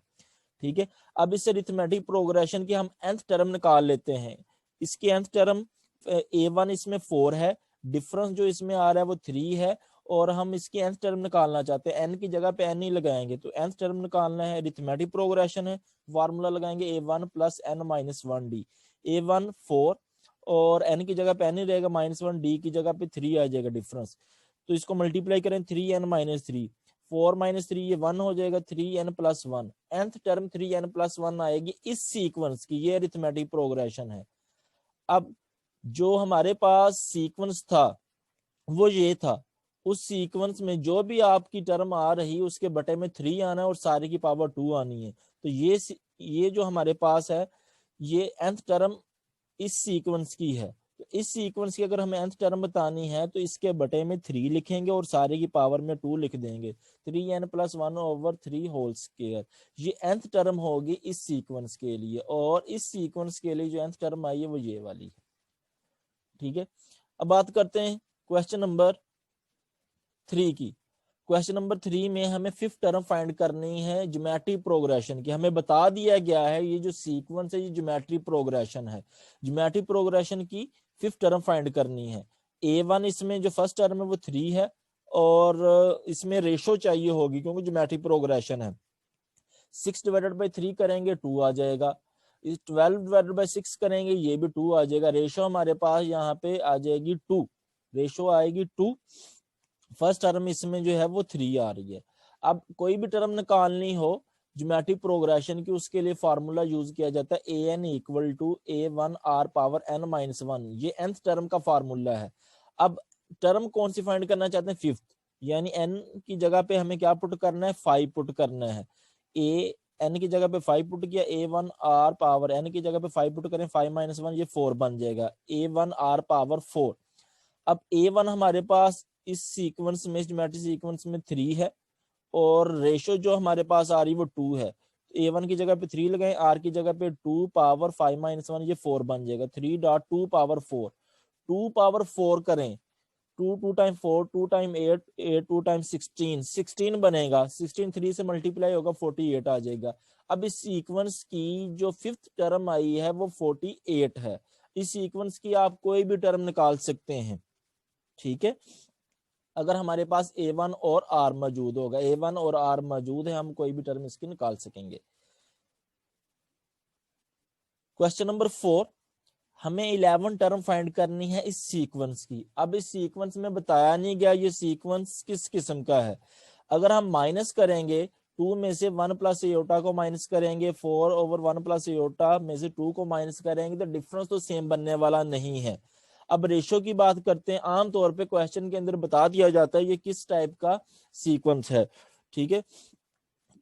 ठीक है। अब इससे अरिथमेटिक प्रोग्रेशन की हम nth टर्म निकाल लेते हैं। इसकी nth टर्म a1 इसमें 4 है, डिफरेंस जो इसमें आ रहा है वो 3 है, और हम इसकी nth टर्म निकालना चाहते हैं, n की जगह पे n ही लगाएंगे, तो nth टर्म निकालना है, अरिथमेटिक प्रोग्रेशन है, फार्मूला लगाएंगे a1 plus n minus 1d। a1 4 और n की जगह पे n ही रहेगा, -1, d की जगह पे 3 आ जाएगा डिफरेंस, तो इसको मल्टीप्लाई करें 3n माइनस 3, 4 माइनस 3 ये 1 हो जाएगा, 3n plus 1, nth term 3n plus 1 आएगी इस सीक्वेंस की, ये अरिथमेटिक प्रोग्रेशन है। अब जो हमारे पास सीक्वेंस था वो ये था, उस सीक्वेंस में जो भी आपकी टर्म आ रही उसके बटे में 3 आना है और सारे की पावर 2 आनी है, तो ये जो हमारे पास है ये nth टर्म इस सीक्वेंस की है। तो इस सीक्वेंस की अगर हमें nth टर्म बतानी है तो इसके बटे में 3 लिखेंगे और सारे की पावर में 2 लिख देंगे, 3n plus 1 over 3 whole square, ये nth टर्म होगी इस सीक्वेंस के लिए, और इस सीक्वेंस के लिए जो nth टर्म आई है वो ये वाली है। ठीक है, अब बात करते हैं क्वेश्चन नंबर 3 की। क्वेश्चन नंबर 3 में हमें फिफ्थ टर्म फाइंड करनी है ज्योमेट्रिक प्रोग्रेशन की। हमें बता दिया गया है ये जो सीक्वेंस है ये ज्योमेट्रिक प्रोग्रेशन है, ज्योमेट्रिक प्रोग्रेशन की फिफ्थ टर्म फाइंड करनी है। a1 इसमें जो फर्स्ट टर्म है वो 3 है, और इसमें रेशो चाहिए होगी क्योंकि ज्योमेट्रिक प्रोग्रेशन है। 6 डिवाइडेड बाई 3 करेंगे 2 आ जाएगा, इस 12 डिवाइडेड बाई 6 करेंगे ये भी 2 आ जाएगा, रेशो हमारे पास यहाँ पे आ जाएगी 2, रेशो आएगी 2, फर्स्ट टर्म इसमें जो है वो 3 आ रही है। अब कोई भी टर्म निकालनी हो ज्योमेट्रिक प्रोग्रेशन की, उसके लिए फार्मूला यूज किया जाता है an equal to a1 r power n minus 1, ये nth टर्म का फार्मूला है। अब टर्म कौन सी फाइंड करना चाहते हैं, फिफ्थ, यानी n की जगह पे हमें क्या पुट करना है, 5 पुट करना है। n की जगह पे 5 पुट किया, a1 r पावर n की जगह पे 5 पुट करें, 5 माइनस 1 ये 4 बन जाएगा, a1 r पावर 4। अब a1 हमारे पास इस सीक्वेंस में, ज्योमेट्रिक सीक्वेंस में 3 है, और रेशो जो हमारे पास आ रही है वो 2 है, a1 की जगह पे 3 लगाएं, r की जगह पे 2 पावर 5 माइनस 1 ये 4 बन जाएगा, 3 डॉट 2 पावर 4, 2 पावर 4 करें, 2 2 टाइम 4, 2 टाइम 8, 8 2 टाइम 16, 16 बनेगा, 16 3 से मल्टीप्लाई होगा 48 आ जाएगा। अब इस सीक्वेंस की जो फिफ्थ टर्म आई है वो 48 है। इस सीक्वेंस की आप कोई भी टर्म निकाल सकते हैं, ठीक है, अगर हमारे पास a1 और r मौजूद होगा, a1 और r मौजूद है, हम कोई भी टर्म इसकी निकाल सकेंगे। क्वेश्चन नंबर 4, हमें 11 टर्म फाइंड करनी है इस सीक्वेंस की। अब इस सीक्वेंस में बताया नहीं गया ये सीक्वेंस किस किस्म का है। अगर हम माइनस करेंगे 2 में से 1 प्लस एयोटा को माइनस करेंगे, 4 ओवर 1 प्लस एयोटा में से 2 को माइनस करेंगे, तो डिफरेंस तो सेम बनने वाला नहीं है। अब रेशो की बात करते हैं, आमतौर पे क्वेश्चन के अंदर बता दिया जाता है ये किस टाइप का सीक्वेंस है, ठीक है,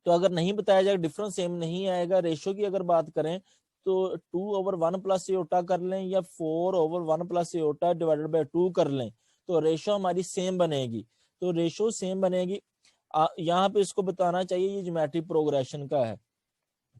तो अगर नहीं बताया जाएगा डिफरेंस सेम नहीं आएगा। रेशो की अगर बात करें तो 2 ओवर 1 प्लस एयोटा कर लें या 4 over 1 plus aorta divided by 2 कर लें, तो रेशो हमारी सेम बनेगी, तो रेशो सेम बनेगी। यहाँ पे इसको बताना चाहिए ये ज्योमेट्रिक प्रोग्रेशन का है,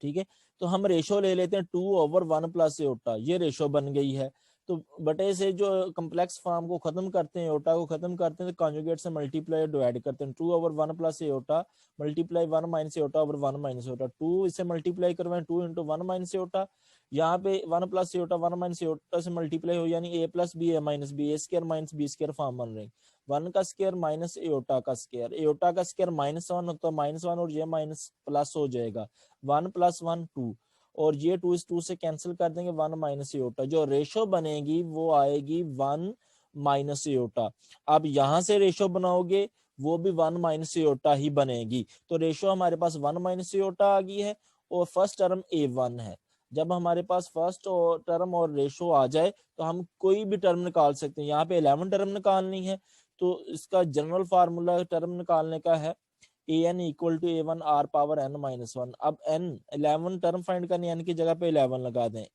ठीक है, तो हम रेशो ले लेते हैं 2 ओवर 1 प्लस एयोटा, ये रेशो बन गई है। तो बटे से जो कम्प्लेक्स फॉर्म को खत्म करते हैं, एयोटा को खत्म करते हैं, तो कॉन्जुगेट से मल्टीप्लाई डिवाइड करते हैं, 2 over 1 plus aorta multiply 1 minus aorta over 1 minus aorta, 2 इसे मल्टीप्लाई करवाएं 2 इंटू 1 माइनस एयोटा, यहाँ पे 1 प्लस एयोटा 1 माइनस एयोटा से मल्टीप्लाई हो, यानी a plus B A minus B, A square minus B square form बन रहे हैं। 1 का स्क्वायर माइनस एयोटा का स्क्वायर, एयोटा का स्क्वायर -1 होता है, -1 और ये माइनस प्लस हो जाएगा, 1 प्लस 1 2, और ये 2 इस 2 से कैंसिल कर देंगे, 1 माइनस एयोटा, जो रेशो बनेगी वो आएगी 1 माइनस एयोटा। अब यहाँ से रेशो बनाओगे वो भी 1 माइनस एयोटा ही बनेगी, तो रेशो हमारे पास 1 माइनस एयोटा आ गई है, और फर्स्ट टर्म a1 है। जब हमारे पास फर्स्ट टर्म और रेशो आ जाए तो हम कोई भी टर्म निकाल सकते हैं। यहाँ पे 11 टर्म निकालनी है, तो इसका जनरल फार्मूला टर्म निकालने का है an equal to a1 r power n minus 1। अब n 11 टर्म फाइंड करनी है, n की जगह पे 11 लगा दें,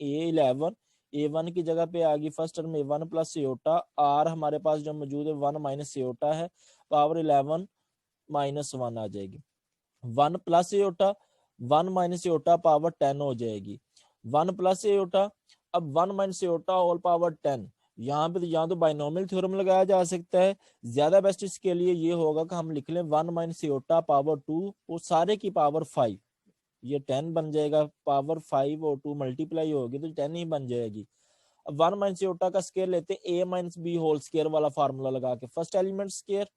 a11 a1 की जगह पे आ गई first term a1 plus aorta, r हमारे पास जो मौजूद है 1 माइनस एयोटा है, पावर 11 माइनस 1 आ जाएगी, 1 plus iota 1 minus iota power 10 हो जाएगी, 1 प्लस एयोटा, अब 1 माइनस एयोटा होल पावर 10, यहाँ पे तो यहाँ तो बाइनोमियल थ्योरम लगाया जा सकता है, ज्यादा बेस्ट इसके लिए ये होगा कि हम लिख लें 1 माइनस एयोटा पावर 2 और सारे की पावर 5, ये 10 बन जाएगा, पावर 5 और 2 मल्टीप्लाई होगी तो 10 ही बन जाएगी। अब 1 माइनस एयोटा का स्क्वायर लेते हैं, a minus B whole square वाला फार्मूला लगा के, first element square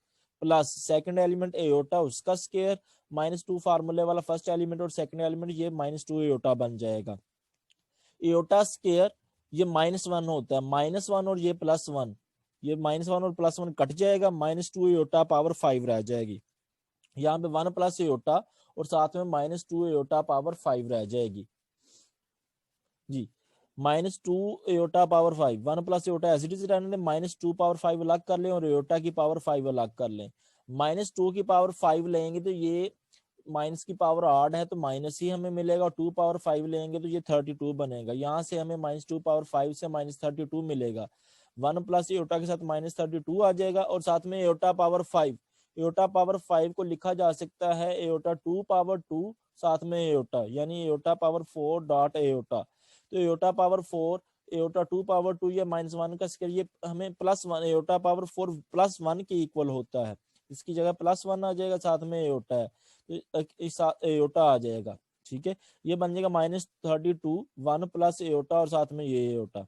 plus second element iota उसका स्क्वायर माइनस 2 फार्मूले वाला फर्स्ट एलिमेंट और सेकंड एलिमेंट, ये -2 एयोटा बन जाएगा। एयोटा स्क्वायर ये -1 होता है, -1 और ये +1, ये -1 और +1 कट जाएगा, -2 एयोटा पावर 5 रह जाएगी। यहाँ पे 1 प्लस एयोटा और साथ में -2 एयोटा पावर 5 रह जाएगी जी। -2 iota power 5, 1 plus iota as it is रहने दें, -2 पावर 5 अलग कर लें और एयोटा की पावर 5 अलग कर लें। -2 की पावर 5 लेंगे तो ये माइनस की पावर 8 है तो माइनस ही हमें मिलेगा, 2 पावर 5 लेंगे तो ये 32 बनेगा। यहाँ से हमें -2 पावर 5 से -32 मिलेगा। 1 प्लस एयोटा के साथ -32 आ जाएगा और साथ में एयोटा पावर 5, एयोटा पावर 5 को लिखा जा सकता है एयोटा 2 पावर 2 साथ में एयोटा, यानी एयोटा पावर 4 डॉट एयोटा। तो एयोटा पावर 4 एयोटा 2 पावर 2 या -1 का स्क्वायर, ये हमें +1 एयोटा पावर 4 +1 के इक्वल होता है, इसकी जगह +1 आ जाएगा, साथ में एयोटा है तो एयोटा आ जाएगा। ठीक है, ये बन जाएगा -32 1 प्लस एयोटा और साथ में ये एयोटा,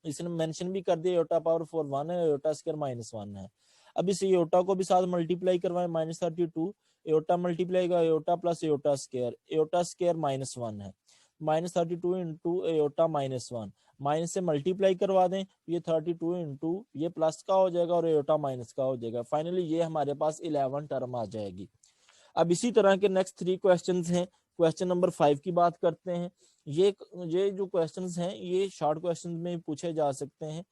इसने मेंशन भी कर दिया एयोटा पावर 4 1 है, एयोटा स्क्वायर -1 है। अब इस एयोटा को भी साथ मल्टीप्लाई करवाएं, -32 एयोटा मल्टीप्लाई का एयोटा प्लस एयोटा स्क्वायर -1 है, -32 इंटू एयोटा -1, माइनस से मल्टीप्लाई करवा दें, ये 32 इंटू ये प्लस का हो जाएगा और एयोटा माइनस का हो जाएगा। फाइनली ये हमारे पास 11 टर्म आ जाएगी। अब इसी तरह के नेक्स्ट 3 क्वेश्चंस हैं। क्वेश्चन नंबर 5 की बात करते हैं। ये जो क्वेश्चंस हैं ये शॉर्ट क्वेश्चन में पूछे जा सकते हैं।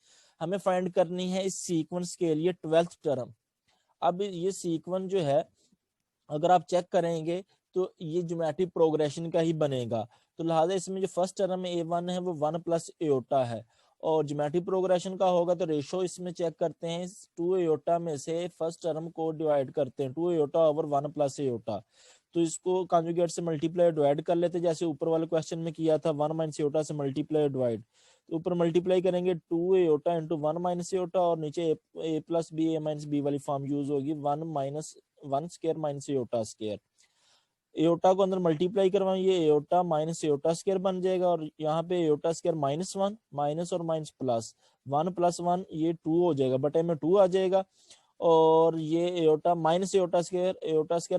हमें फाइंड करनी है इस सीक्वेंस के लिए 12th टर्म। अब ये सीक्वेंस जो है अगर आप चेक करेंगे तो ये ज्योमेट्रिक प्रोग्रेशन का ही बनेगा, तो लिहाजा इसमें जो फर्स्ट टर्म a1 है वो 1 प्लस एयोटा है और ज्योमेट्रिक प्रोग्रेशन का होगा तो रेशो इसमें चेक करते हैं, 2 एयोटा में से फर्स्ट टर्म को डिवाइड करते हैं, 2 एयोटा ओवर 1 प्लस एयोटा, तो इसको कॉन्जुगेट से मल्टीप्लाई डिवाइड कर लेते जैसे ऊपर वाले क्वेश्चन में किया था, 1 माइनस एयोटा से मल्टीप्लाई डिवाइड, तो ऊपर मल्टीप्लाई करेंगे 2 एयोटा इंटू 1 माइनस एयोटा और नीचे ए plus B A minus B वाली फॉर्म यूज होगी, 1 square minus aorta square. Aorta को अंदर मल्टीप्लाई करवाएं, ये एयोटा माइनस एयोटा स्क्वायर बन जाएगा और यहाँ पे एयोटा स्क्वायर -1 माइनस और माइनस प्लस 1 प्लस 1 ये 2 हो जाएगा, बटे में 2 आ जाएगा और ये एयोटा माइनस एयोटा स्क्वायर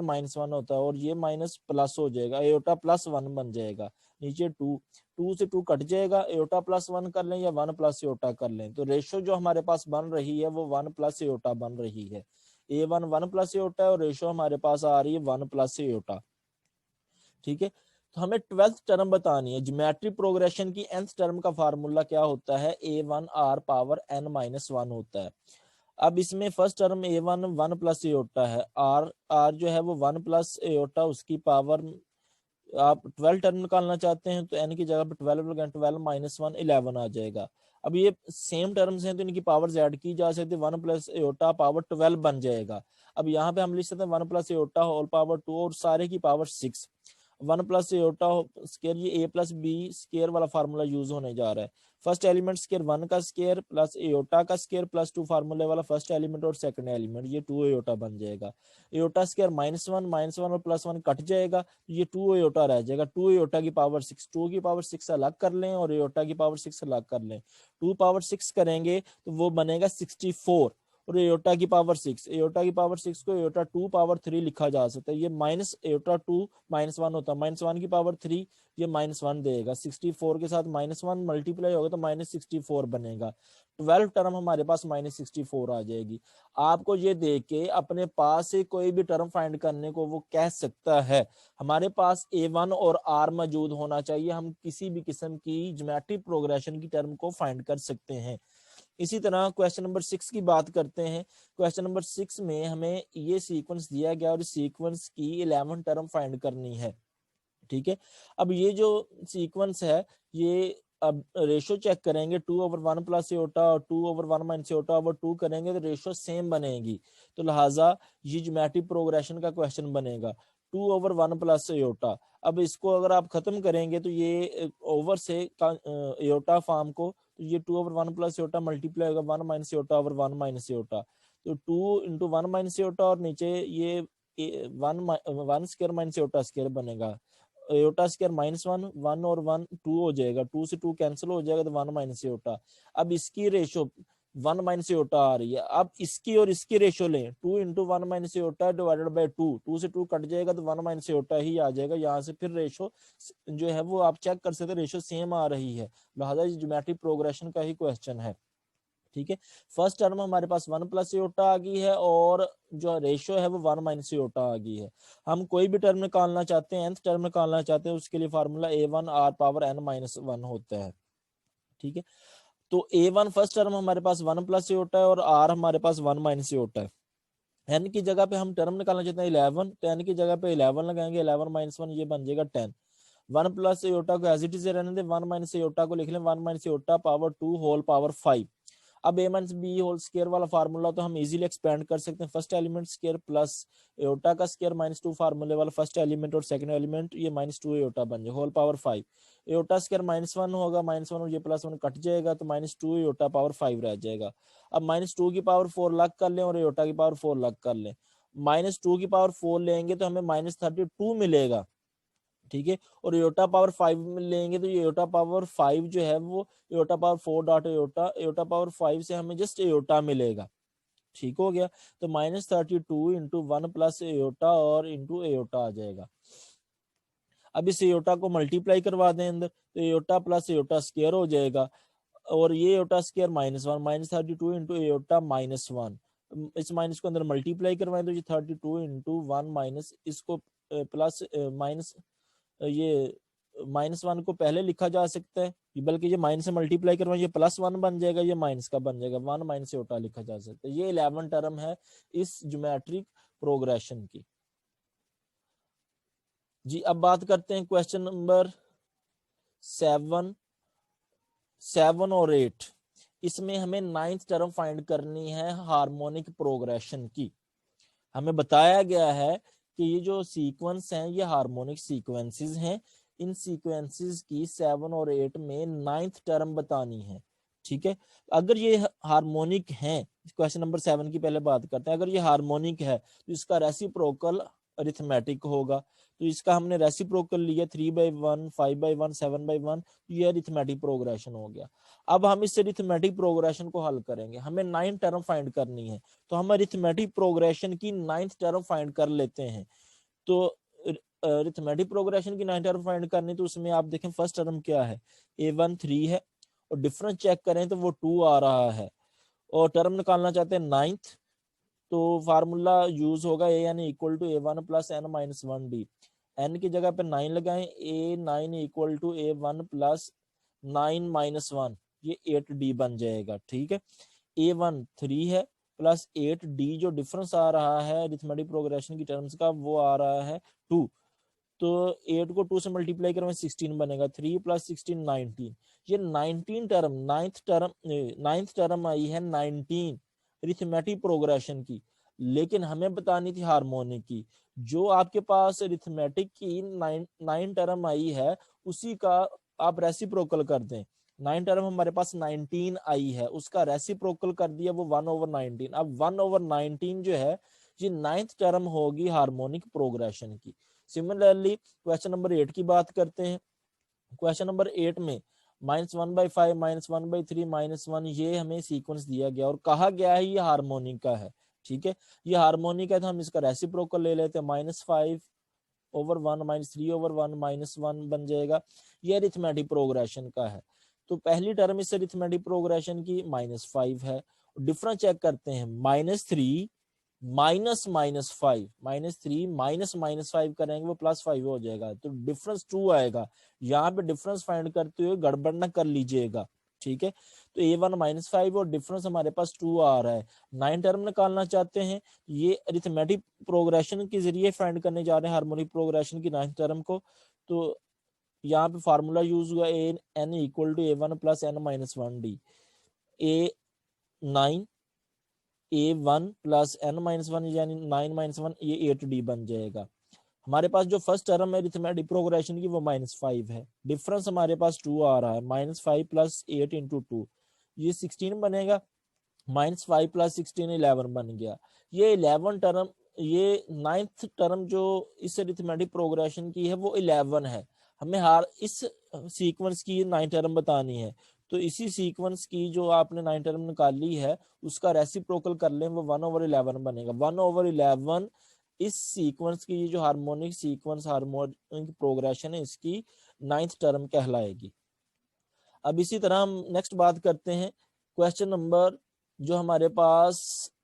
-1 होता है और ये माइनस प्लस हो जाएगा, एयोटा +1 बन जाएगा, नीचे 2 से 2 कट जाएगा, एयोटा +1 कर लें या 1 प्लस एयोटा कर लें, तो रेशो जो हमारे पास बन रही है वो 1 प्लस एयोटा बन रही है। a1 1 प्लस एयोटा है और रेशो हमारे पास आ रही है 1 प्लस एयोटा। ठीक है, तो हमें 12th टर्म बतानी है। ज्योमेट्रिक प्रोग्रेशन की nth टर्म का फार्मूला क्या होता है, a1 r पावर n-1 होता है। अब इसमें first term a1 1 plus aorta है, r जो है वो 1 प्लस एयोटा, उसकी पावर आप 12 टर्म निकालना चाहते हैं तो n की जगह पर 12 लगाएं, 12 माइनस 1 11 आ जाएगा। अब ये सेम टर्म्स हैं तो इनकी पावर ऐड की जा सकती है, 1 प्लस एयोटा पावर 12 बन जाएगा। अब यहाँ पे हम लिख सकते हैं 1 प्लस एयोटा होल पावर 2 और सारे की पावर 6, 1 प्लस एयोटा स्क्वायर, ये ए प्लस बी स्क्वायर वाला फार्मूला यूज होने जा रहा है। फर्स्ट एलिमेंट स्क्वायर 1 का स्क्वायर प्लस एयोटा का स्क्वायर प्लस 2 फार्मूले वाला फर्स्ट एलिमेंट और सेकंड एलिमेंट, ये 2 एयोटा बन जाएगा। एयोटा स्क्वायर -1 और +1 कट जाएगा, ये 2 एयोटा रह जाएगा, 2 एयोटा की पावर 6, 2 की पावर 6 अलग कर लें और एयोटा की पावर 6 अलग कर लें, 2 पावर 6 करेंगे तो वो बनेगा 64 और एयोटा की पावर 6, एयोटा की पावर 6 को एयोटा 2 पावर 3 लिखा जा सकता है, ये माइनस एयोटा 2 -1 होता है, -1 की पावर 3 ये -1 देगा, 64 के साथ -1 मल्टीप्लाई होगा तो -64 बनेगा। 12 टर्म हमारे पास -64 आ जाएगी। आपको ये देख के अपने पास से कोई भी टर्म फाइंड करने को वो कह सकता है, हमारे पास a1 और r मौजूद होना चाहिए, हम किसी भी किस्म की ज्योमेट्रिक प्रोग्रेशन की टर्म को फाइंड कर सकते हैं। इसी तरह क्वेश्चन नंबर 6 की बात करते हैं। क्वेश्चन नंबर 6 में हमें ये सीक्वेंस दिया गया और सीक्वेंस की 11 टर्म फाइंड करनी है। ठीक है, अब ये जो सीक्वेंस है ये अब रेशो चेक करेंगे, 2 ओवर 1 प्लस एयोटा और 2 ओवर 1 माइनस एयोटा ओवर 2 करेंगे तो रेशो सेम बनेगी, तो लिहाजा ये ज्योमेट्रिक प्रोग्रेशन का क्वेश्चन बनेगा, 2 ओवर 1 प्लस एयोटा। अब इसको अगर आप खत्म करेंगे तो ये ओवर से एयोटा फॉर्म को, तो ये 2 ओवर 1 प्लस एयोटा मल्टीप्लाई होगा 1 minus aorta over 1 minus aorta, तो 2 इंटू 1 माइनस एयोटा और नीचे ये 1 स्क्वायर माइनस एयोटा स्क्वायर बनेगा, aorta square minus one, one और वन टू हो जाएगा, टू से टू कैंसिल हो जाएगा तो वन माइनस एयोटा। अब इसकी रेशो वन माइनस एयोटा आ रही है, अब इसकी और इसकी रेशो लें, two into one minus iota divided by two, two से टू कट जाएगा तो वन माइनस एयोटा ही आ जाएगा। यहाँ से फिर रेशो जो है वो आप चेक कर सकते हैं, रेशो सेम आ रही है, लिहाजा ये ज्योमेट्रिक प्रोग्रेशन का ही क्वेश्चन है। ठीक है, फर्स्ट टर्म हमारे पास वन प्लस एयोटा आ गई है और जो रेशियो है वो वन माइनस एयोटा आ गई है। हम कोई भी टर्म निकालना चाहते हैं, nth टर्म निकालना चाहते हैं, उसके लिए formula a1 r power n minus one होता है। ठीक है, तो a1 फर्स्ट टर्म हमारे पास वन प्लस एयोटा है और r हमारे पास वन माइनस एयोटा है। n की जगह पे हम टर्म निकालना चाहते हैं 11, तो n की जगह पे 11 लगाएंगे, 11 माइनस वन ये बन जाएगा 10। वन प्लस एयोटा को एज इट इज रहने दें, वन माइनस एयोटा को लिख लें, one minus iota power two whole power 5। अब a minus B whole square वाला फार्मूला तो हम इजीली एक्सपेंड कर सकते हैं, first element square plus iota का स्क्वायर माइनस टू फार्मूले वाला फर्स्ट एलिमेंट और सेकंड एलिमेंट, ये माइनस टू एयोटा बन जाए whole power 5। Iota square minus one होगा, माइनस वन और ये प्लस वन कट जाएगा तो माइनस टू एयोटा पावर 5 रह जाएगा। अब माइनस टू की पावर 4 लग कर लें और एयोटा की पावर 4 लग कर लें, माइनस टू की पावर 4 लेंगे तो हमें माइनस 32 मिलेगा। ठीक है, और एयोटा पावर 5 में लेंगे तो एयोटा पावर 5 जो है वो aorta power 4 dot aorta, aorta power 5 से हमें जस्ट एयोटा मिलेगा। ठीक हो गया, तो minus 32 into one plus aorta और इंटू एयोटा आ जाएगा। अब इस एयोटा को मल्टीप्लाई करवा दें अंदर, तो एयोटा प्लस एयोटा स्क्वायर हो जाएगा और ये aorta square minus one, minus 32 into aorta minus one, इस माइनस को अंदर मल्टीप्लाई करवाएं तो ये 32 इंटू वन माइनस इसको प्लस माइनस ये माइनस वन को पहले लिखा जा सकता है, बल्कि ये माइनस से मल्टीप्लाई करवाएं ये प्लस वन बन जाएगा, ये माइनस का बन जाएगा, वन माइनस एयोटा लिखा जा सकता है। ये 11 टर्म है इस ज्योमेट्रिक प्रोग्रेशन की। जी अब बात करते हैं क्वेश्चन नंबर 7 और 8। इसमें हमें 9th टर्म फाइंड करनी है हार्मोनिक प्रोग्रेशन की। हमें बताया गया है कि ये जो सीक्वेंस हैं ये हार्मोनिक सीक्वेंसेस हैं, इन सीक्वेंसेस की 7 और 8 में 9th टर्म बतानी है। ठीक है, अगर ये हार्मोनिक हैं, क्वेश्चन नंबर 7 की पहले बात करते हैं, अगर ये हार्मोनिक है तो इसका रेसिप्रोकल अरिथमेटिक होगा, तो इसका हमने रेसिप्रोकल लिया 3/1, 5/1, 7/1, ये अरिथमेटिक प्रोग्रेशन हो गया। अब हम इस अरिथमेटिक प्रोग्रेशन को हल करेंगे, हमें 9 टर्म फाइंड करनी है, तो हम अरिथमेटिक प्रोग्रेशन की 9th टर्म फाइंड कर लेते हैं। तो अरिथमेटिक प्रोग्रेशन की 9th टर्म फाइंड करनी, तो उसमें आप देखें फर्स्ट टर्म क्या है, a1 3 है और डिफरेंस चेक करें तो वो 2 आ रहा है, और टर्म निकालना चाहते हैं 9th, तो फार्मूला यूज होगा A N equal to a1 plus n minus one D. N की जगह पे 9 लगाएं, a9 equal to a1 plus 9 minus one, ये 8d बन जाएगा। ठीक है, a1 3 है प्लस 8d, जो डिफरेंस आ रहा है अरिथमेटिक प्रोग्रेशन की टर्म्स का वो आ रहा है 2, तो 8 को 2 से मल्टीप्लाई करें 16 बनेगा, 3 प्लस 16 19। ये 19 टर्म 9th टर्म आई है 19 अरिथमेटिक प्रोग्रेशन की, लेकिन हमें बतानी थी हार्मोनिक की। जो आपके पास अरिथमेटिक की 9 टर्म आई है उसी का आप रेसिप्रोकल कर दें। 9 टर्म हमारे पास 19 आई है, उसका रेसिप्रोकल कर दिया वो 1/19। अब 1/19 जो है ये 9th टर्म होगी हार्मोनिक प्रोग्रेशन की। सिमिलरली क्वेश्चन नंबर 8 की बात करते हैं। क्वेश्चन नंबर 8 में -1/5, -1/3, -1 ये हमें सीक्वेंस दिया गया और कहा गया है ये हार्मोनिक का है। ठीक है, ये हार्मोनिक है तो हम इसका रेसिप्रोकल ले लेते हैं, -5/1 -3/1 -1 बन जाएगा। ये अरिथमेटिक प्रोग्रेशन का है, तो पहली टर्म इस अरिथमेटिक प्रोग्रेशन की -5 है। डिफरेंस चेक करते हैं, -3 माइनस -5, -3 -5 करेंगे वो +5 हो जाएगा, तो डिफरेंस 2 आएगा। यहाँ पे डिफरेंस फाइंड करते हुए गड़बड़ न कर लीजिएगा। ठीक है, तो a1 -5 और डिफरेंस हमारे पास 2 आ रहा है। 9 टर्म निकालना चाहते हैं, ये अरिथमेटिक प्रोग्रेशन के जरिए फाइंड करने जा रहे हैं हार्मोनिक प्रोग्रेशन की 9th टर्म को। तो यहाँ पे फार्मूला यूज हुआ n equal to a1 plus n minus one D. a9 a1 plus n minus one यानी 9 माइनस वन, ये 8d बन जाएगा। हमारे पास जो फर्स्ट टर्म है अरिथमेटिक प्रोग्रेशन की वो -5 है, डिफरेंस हमारे पास 2 आ रहा है, -5 प्लस 8 इंटू 2 ये 16 बनेगा, -5 प्लस 16 11 बन गया। ये 11 टर्म ये नाइन्थ टर्म जो इस अरिथमेटिक प्रोग्रेशन की है वो 11 है। हमें हर इस सीक्वेंस की 9 टर्म बतानी है, तो इसी सीक्वेंस की जो आपने 9 टर्म निकाली है उसका रेसिप्रोकल कर लें, वो 1/11 बनेगा। 1/11 इस सीक्वेंस की जो हार्मोनिक सीक्वेंस हार्मोनिक प्रोग्रेशन है इसकी 9th टर्म कहलाएगी। अब इसी तरह हम नेक्स्ट बात करते हैं क्वेश्चन नंबर जो हमारे पास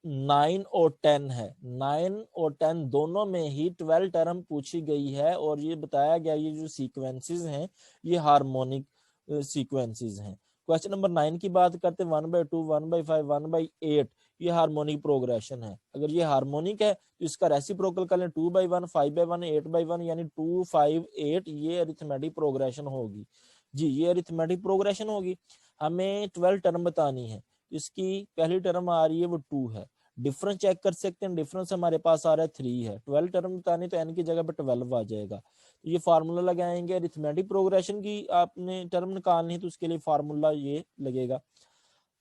9 और 10 है। 9 और 10 दोनों में ही 12 टर्म पूछी गई है और ये बताया गया ये जो सीक्वेंसेस हैं ये हार्मोनिक सीक्वेंसेस हैं। क्वेश्चन नंबर 9 की बात करते हैं 1/2 1/5 1/8 ये हार्मोनिक प्रोग्रेशन है। अगर ये हार्मोनिक है तो इसका रेसिप्रोकल कर लें 2/1 5/1 8/1 यानी 2 5 8 ये अरिथमेटिक प्रोग्रेशन होगी। जी ये अरिथमेटिक प्रोग्रेशन होगी। हमें 12 टर्म बतानी है, इसकी पहली टर्म आ रही है वो 2 है। डिफरेंस चेक कर सकते हैं, डिफरेंस हमारे पास आ रहा है 3 है। 12 टर्म बतानी तो n की जगह पे 12 आ जाएगा। तो ये फार्मूला लगाएंगे, अरिथमेटिक प्रोग्रेशन की आपने टर्म निकालनी है तो उसके लिए फार्मूला ये लगेगा।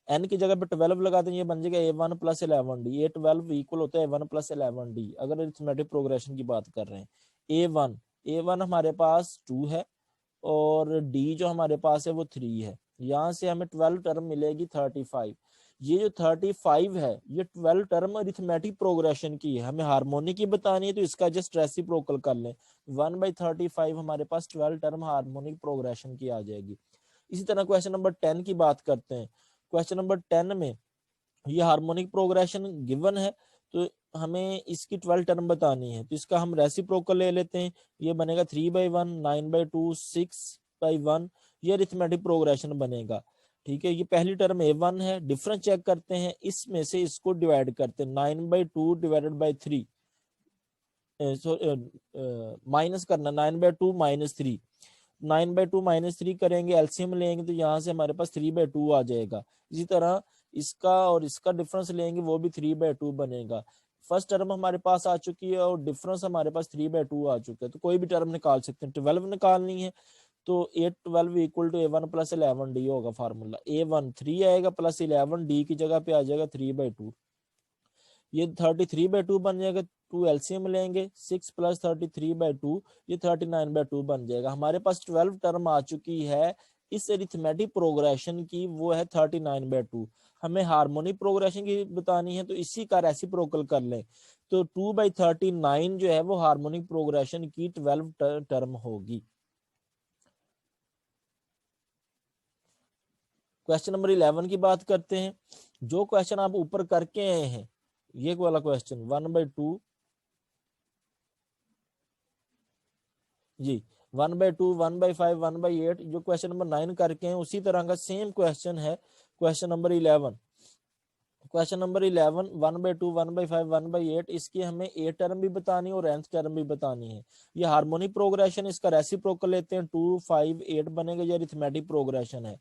n की जगह पे 12 लगाते हैं, ये बन जाएगा a1 + 11d। ये 12 इक्वल होता है a1 + 11d अगर अरिथमेटिक प्रोग्रेशन की बात कर रहे हैं। a1 हमारे पास 2 है और d जो हमारे पास है वो 3 है। यहाँ से हमें 12 टर्म मिलेगी 35। ये जो 35 है ये 12 टर्म अरिथमेटिक प्रोग्रेशन की है, हमें हार्मोनिक की बतानी है तो इसका जस्ट रेसिप्रोकल कर लें। 1/35 हमारे पास 12 टर्म हार्मोनिक प्रोग्रेशन की आ जाएगी। इसी तरह क्वेश्चन नंबर 10 की बात करते हैं। क्वेश्चन नंबर 10 में ये हार्मोनिक प्रोग्रेशन गिवन है तो हमें इसकी 12 टर्म बतानी है, तो इसका हम रेसिप्रोकल ले लेते हैं। ये बनेगा 3/1 9/2 6/1 ये अरिथमेटिक प्रोग्रेशन बनेगा। ठीक है, ये पहली टर्म a1 है। डिफरेंस चेक करते हैं, इसमें से इसको डिवाइड करते हैं 9/2 डिवाइडेड बाई 3 माइनस करना 9/2 -3 9/2 -3 करेंगे, एलसीएम लेंगे तो यहाँ से हमारे पास 3/2 आ जाएगा। इसी तरह इसका और इसका डिफरेंस लेंगे वो भी 3/2 बनेगा। फर्स्ट टर्म हमारे पास आ चुकी है और डिफरेंस हमारे पास 3/2 आ चुका है, तो कोई भी टर्म निकाल सकते हैं। 12 निकालनी है तो 8/12 इक्वल टू a1 + 11d होगा फार्मूला। a1 3 आएगा प्लस 11 d की जगह पे आ जाएगा 3/2। ये 33/2 बन जाएगा। 2 एलसीएम लेंगे 6 + 33/2 ये 39/2 बन जाएगा। हमारे पास 12 टर्म आ चुकी है इस अरिथमेटिक प्रोग्रेशन की, वो है 39/2। हमें हार्मोनिक प्रोग्रेशन की बतानी है तो इसी का रेसिप्रोकल कर लें, तो 2/39 जो है वो हार्मोनिक प्रोग्रेशन की 12 टर्म होगी। क्वेश्चन नंबर 11 की बात करते हैं। जो क्वेश्चन आप ऊपर करके आए हैं ये वाला क्वेश्चन 1/2 जी 1/2 1/5 1/8 जो क्वेश्चन नंबर 9 करके हैं उसी तरह का सेम क्वेश्चन है क्वेश्चन नंबर 11। क्वेश्चन नंबर 11 1/2 1/5 1/8 इसकी हमें ए टर्म भी बतानी है और nth टर्म भी बतानी है। ये हार्मोनिक प्रोग्रेशन, इसका रेसिप्रोकल लेते हैं 2 5 8 बनेगा। ये अरिथमेटिक प्रोग्रेशन है,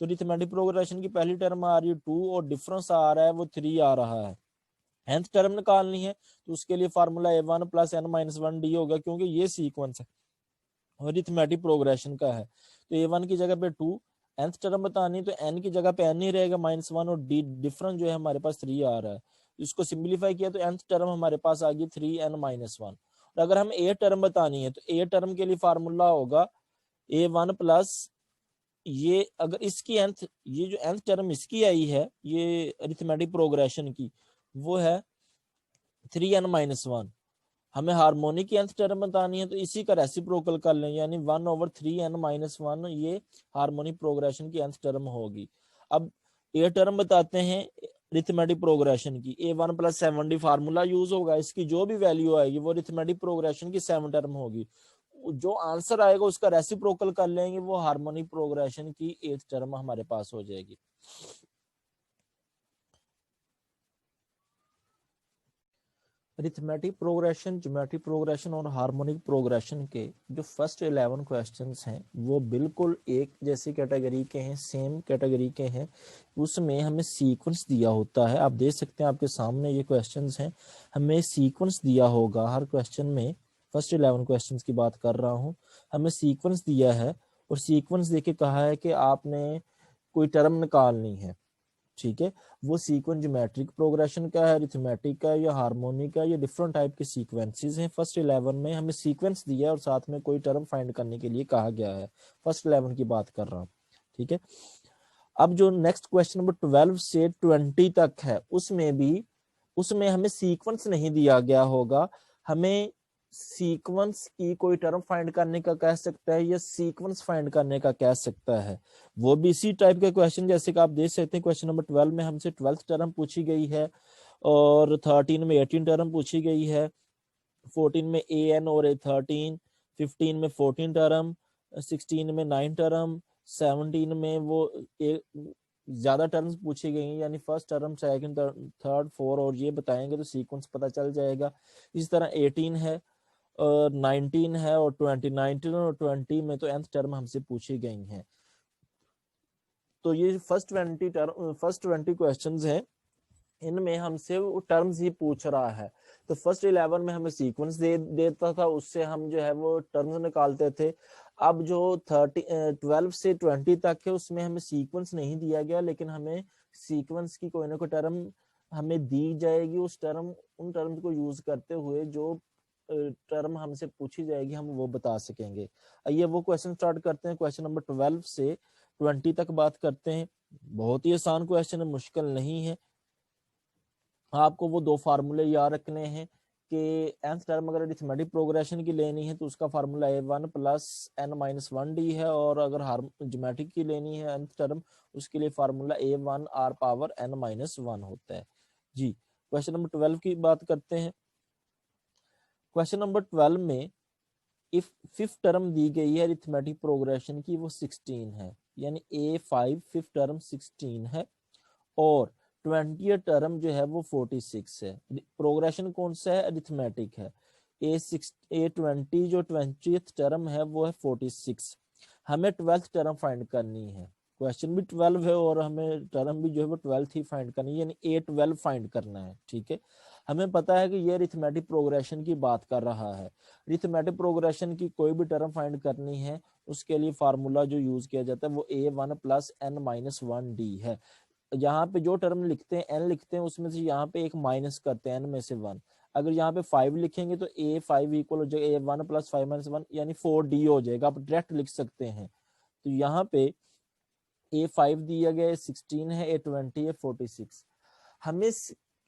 तो अरिथमेटिक प्रोग्रेशन की पहली टर्म आ रही है 2 और डिफरेंस आ रहा है वो 3 आ रहा है। nth टर्म निकालनी है तो उसके लिए फार्मूला a1 + n-1d होगा, क्योंकि ये सीक्वेंस है अरिथमेटिक प्रोग्रेशन का है। तो a1 की जगह पे 2, nth टर्म बतानी तो n की जगह पे n ही रहेगा -1 और d डिफरेंस जो है हमारे पास 3 आ रहा है। इसको सिंप्लीफाई किया तो nth टर्म हमारे पास आ गई 3n-1। और अगर हम a टर्म बतानी है तो a टर्म के लिए फार्मूला होगा a1 प्लस ये अगर इसकी nth ये जो nth टर्म इसकी आई है ये अरिथमेटिक प्रोग्रेशन की वो है 3n-1। हमें हार्मोनिक की nth टर्म बतानी है तो इसी का रेसिप्रोकल कर लें, यानी 1/3n-1 ये हार्मोनिक प्रोग्रेशन की nth टर्म होगी। अब ए टर्म बताते हैं अरिथमेटिक प्रोग्रेशन की, a1 + 7d फार्मूला यूज होगा। इसकी जो भी वैल्यू आएगी वो अरिथमेटिक प्रोग्रेशन की 7 टर्म होगी। जो आंसर आएगा उसका रेसिप्रोकल कर लेंगे, वो हार्मोनिक प्रोग्रेशन की 8th टर्म हमारे पास हो जाएगी। अरिथमेटिक प्रोग्रेशन, ज्योमेट्रिक प्रोग्रेशन और हार्मोनिक प्रोग्रेशन के जो फर्स्ट 11 क्वेश्चंस हैं वो बिल्कुल एक जैसी कैटेगरी के हैं, सेम कैटेगरी के हैं। उसमें हमें सीक्वेंस दिया होता है, आप देख सकते हैं आपके सामने ये क्वेश्चंस हैं। हमें सीक्वेंस दिया होगा हर क्वेश्चन में, फर्स्ट 11 क्वेश्चंस की बात कर रहा हूँ। हमें सीक्वेंस दिया है और सीक्वेंस देके कहा है कि आपने कोई टर्म निकालनी है। ठीक है, वो सीक्वेंस ज्योमेट्रिक प्रोग्रेशन का है, अरिथमेटिक का है, या हार्मोनिक का है, ये डिफरेंट टाइप के सीक्वेंसेस हैं। फर्स्ट 11 में हमें सीक्वेंस दिया है और साथ में कोई टर्म फाइंड करने के लिए कहा गया है। फर्स्ट 11 की बात कर रहा हूँ, ठीक है। अब जो नेक्स्ट क्वेश्चन नंबर 12 से 20 तक है, उसमें हमें सीक्वेंस नहीं दिया गया होगा, हमें सीक्वेंस की कोई टर्म फाइंड करने का कह सकता है या सीक्वेंस फाइंड करने का कह सकता है। वो भी इसी टाइप के क्वेश्चन जैसे कि आप देख सकते हैं, क्वेश्चन नंबर 12 में हमसे 12th टर्म पूछी गई है, और 13 में 18 टर्म पूछी गई है, 14 में ए एन और ए 13, 15 में 14 टर्म, 16 में 9 टर्म, 17 में वो ज्यादा टर्म्स पूछी गई हैं, यानी first term, second, third, four, और ये बताएंगे तो सीक्वेंस पता चल जाएगा। इस तरह 18 है और 19 है और 20, 19 और 20 में तो nth टर्म हमसे पूछी गई हैं। तो ये फर्स्ट 20 क्वेश्चंस हैं, इनमें हमसे वो टर्म्स ही पूछ रहा है। तो फर्स्ट 11 में हमें सीक्वेंस देता था, उससे हम जो है वो टर्म्स निकालते थे। अब जो 12 से 20 तक है, उसमें हमें सीक्वेंस नहीं दिया गया, लेकिन हमें सीक्वेंस की कोई ना कोई टर्म हमें दी जाएगी। उन टर्म्स को यूज करते हुए जो टर्म हमसे पूछी जाएगी हम वो बता सकेंगे। आइए वो क्वेश्चन स्टार्ट करते हैं। क्वेश्चन नंबर 12 से 20 तक बात करते हैं। बहुत ही आसान क्वेश्चन है, मुश्किल नहीं है। आपको वो दो फार्मूले याद रखने हैं कि nth टर्म अगर अरिथमेटिक प्रोग्रेशन की लेनी है तो उसका फार्मूला a1 प्लस n-1d है, और अगर ज्योमेट्रिक की लेनी है nth टर्म, उसके लिए formula a1 r power n-1 होता है। जी, क्वेश्चन नंबर 12 की बात करते हैं। क्वेश्चन नंबर 12 में इफ फिफ्थ टर्म दी गई है अरिथमेटिक प्रोग्रेशन की, वो 16 है, यानी a5 फिफ्थ टर्म 16 है, और 20th टर्म जो है वो 46 है। प्रोग्रेशन कौन सा है? अरिथमेटिक है। A20 जो 20th टर्म है वो है 46। हमें 12th टर्म फाइंड करनी है। क्वेश्चन भी 12 है और हमें टर्म भी जो है वो 12th ही फाइंड करनी है, यानी A12 फाइंड करना है। ठीक है, हमें पता है कि ये अरिथमेटिक प्रोग्रेशन की बात कर रहा है। अरिथमेटिक प्रोग्रेशन की कोई भी टर्म फाइंड करनी है, उसके लिए फार्मूला जो यूज किया जाता है वो a1 प्लस n-1d है। यहाँ पे जो टर्म लिखते हैं n लिखते हैं, उसमें से यहाँ पे एक माइनस करते हैं n में से 1। अगर यहाँ पे 5 लिखेंगे तो a5 इक्वल हो जाएगा a1 प्लस 5-1, यानी 4d हो जाएगा। आप डायरेक्ट लिख सकते हैं। तो यहाँ पे a5 दिया गया है 16 है, a20 है 46। हमें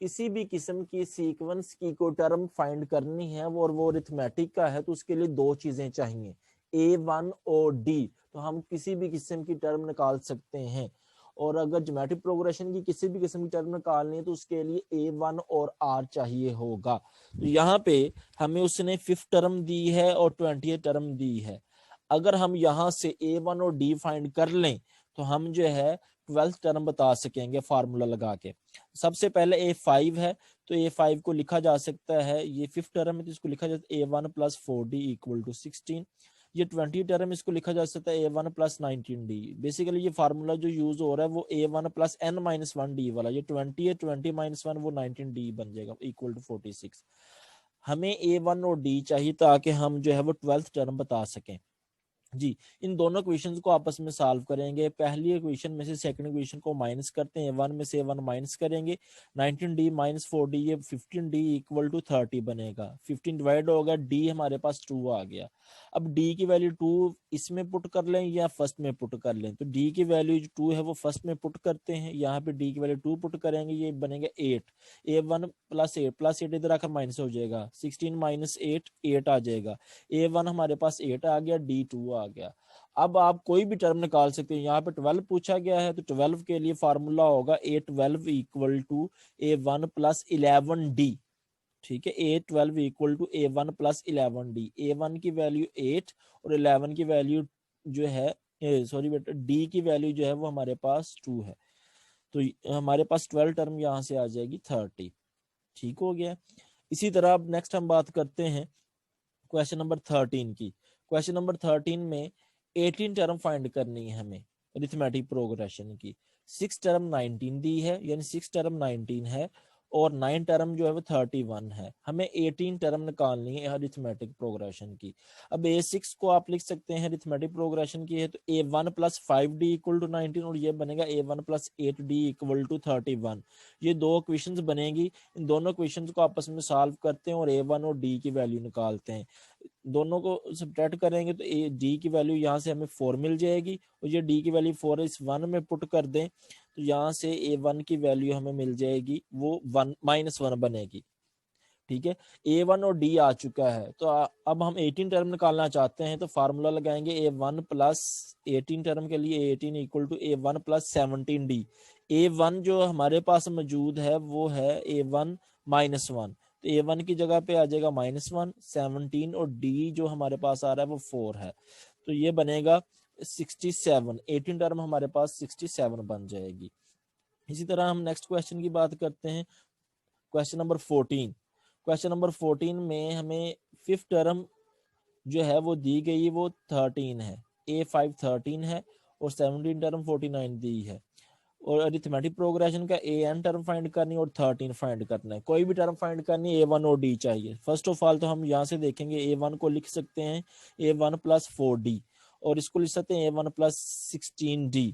किसी भी किस्म की सीक्वेंस की कोई टर्म फाइंड करनी है और वो अरिथमेटिक का है, तो उसके लिए दो चीजें चाहिए, a1 और d। तो हम किसी भी किस्म की टर्म निकाल सकते हैं, और अगर ज्योमेट्रिक प्रोग्रेशन की किसी भी किस्म की टर्म निकालनी है तो उसके लिए a1 और r चाहिए होगा। तो यहाँ पे हमें उसने फिफ्थ टर्म दी है और 20th टर्म दी है। अगर हम यहाँ से a1 और d फाइंड कर लें तो हम जो है 12th टर्म बता सकेंगे फार्मूला लगा के। सबसे पहले a5 है, तो a5 को लिखा जा सकता है, ये फिफ्थ टर्म है तो इसको लिखा जाता है a1 plus 4d equal to 16। ये 20 टर्म, इसको लिखा जा सकता है a1 प्लस 19d। बेसिकली ये फार्मूला जो यूज हो रहा है वो a1 प्लस n-1d वाला, ये 20 है, 20-1 वो 19d बन जाएगा इक्वल टू 46। हमें a1 और d चाहिए ताकि हम जो है वो 12th टर्म बता सकें। जी, इन दोनों क्वेश्चंस को आपस में सॉल्व करेंगे। पहली इक्वेशन में से सेकंड इक्वेशन को माइनस करते हैं, 1 में से 1 माइनस करेंगे, 19d माइनस 4d, ये 15d इक्वल टू 30 बनेगा। 15 डिवाइड होगा, d हमारे पास 2 आ गया। अब d की वैल्यू 2 इसमें पुट कर लें या फर्स्ट में पुट कर लें, तो d की वैल्यू जो 2 है वो फर्स्ट में पुट करते हैं। यहाँ पे d की वैल्यू 2 पुट करेंगे, ये बनेगा 8। a1 प्लस 8 इधर आकर माइनस हो जाएगा, 16 माइनस 8 आ जाएगा। a1 हमारे पास 8 आ गया, d2 आ गया। अब आप कोई भी टर्म निकाल सकते हैं। यहाँ पे 12 पूछा गया है तो 12 के लिए फार्मूला होगा a12 equal to a1 plus 11d। ठीक है, a12 equal to a1 plus 11d। a1 की वैल्यू 8 और 11 की वैल्यू जो है, सॉरी बेटा, d की वैल्यू जो है वो हमारे पास 2 है। तो हमारे पास 12 टर्म यहाँ से आ जाएगी 30। ठीक हो गया। इसी तरह अब नेक्स्ट हम बात करते हैं क्वेश्चन नंबर 13 की। क्वेश्चन नंबर 13 में 18 टर्म फाइंड करनी है हमें अरिथमेटिक प्रोग्रेशन की। 6 टर्म 19 दी है, यानी 6 टर्म 19 है, और 9 टर्म जो है वो 31 है। हमें 18 टर्म निकालनी है अरिथमेटिक प्रोग्रेशन की। अब A6 को आप लिख सकते हैं अरिथमेटिक प्रोग्रेशन की है तो A1 plus 5D equal to 19 और ये बनेगा A1 plus 8D equal to 31। ये दो इक्वेशंस बनेगी। इन दोनों इक्वेशंस को आपस में सॉल्व करते हैं और A1 और D की वैल्यू निकालते हैं। दोनों को सब्ट्रैक्ट करेंगे तो D की वैल्यू यहाँ से हमें 4 मिल जाएगी और ये D की वैल्यू 4 इस 1 में पुट कर दें तो यहाँ से A1 की वैल्यू हमें मिल जाएगी वो -1 बनेगी। ठीक है, A1 और D आ चुका है तो अब हम 18 टर्म निकालना चाहते हैं तो फार्मूला लगाएंगे A1 प्लस 18 टर्म के लिए 18 equal to A1 plus 17D। A1 जो हमारे पास मौजूद है वो है A1 -1 तो A1 की जगह पे आ जाएगा -1 17 और D जो हमारे पास आ रहा है वो 4 है तो ये बनेगा 67। 18 टर्म हमारे पास 67 बन जाएगी। इसी तरह हम नेक्स्ट क्वेश्चन की बात करते हैं, क्वेश्चन नंबर 14। क्वेश्चन नंबर 14 में हमें फिफ्थ टर्म जो है वो दी गई वो 13 है, A5 13 है और 17 टर्म 49 दी है और अरिथमेटिक प्रोग्रेशन का AN टर्म फाइंड करनी और 13 फाइंड करना है। कोई भी टर्म फाइंड करनी है A1 और D चाहिए। फर्स्ट ऑफ ऑल तो हम यहाँ से देखेंगे A1 को लिख सकते हैं A1 प्लस 4D और इसको लिख सकते हैं A1 प्लस 16D।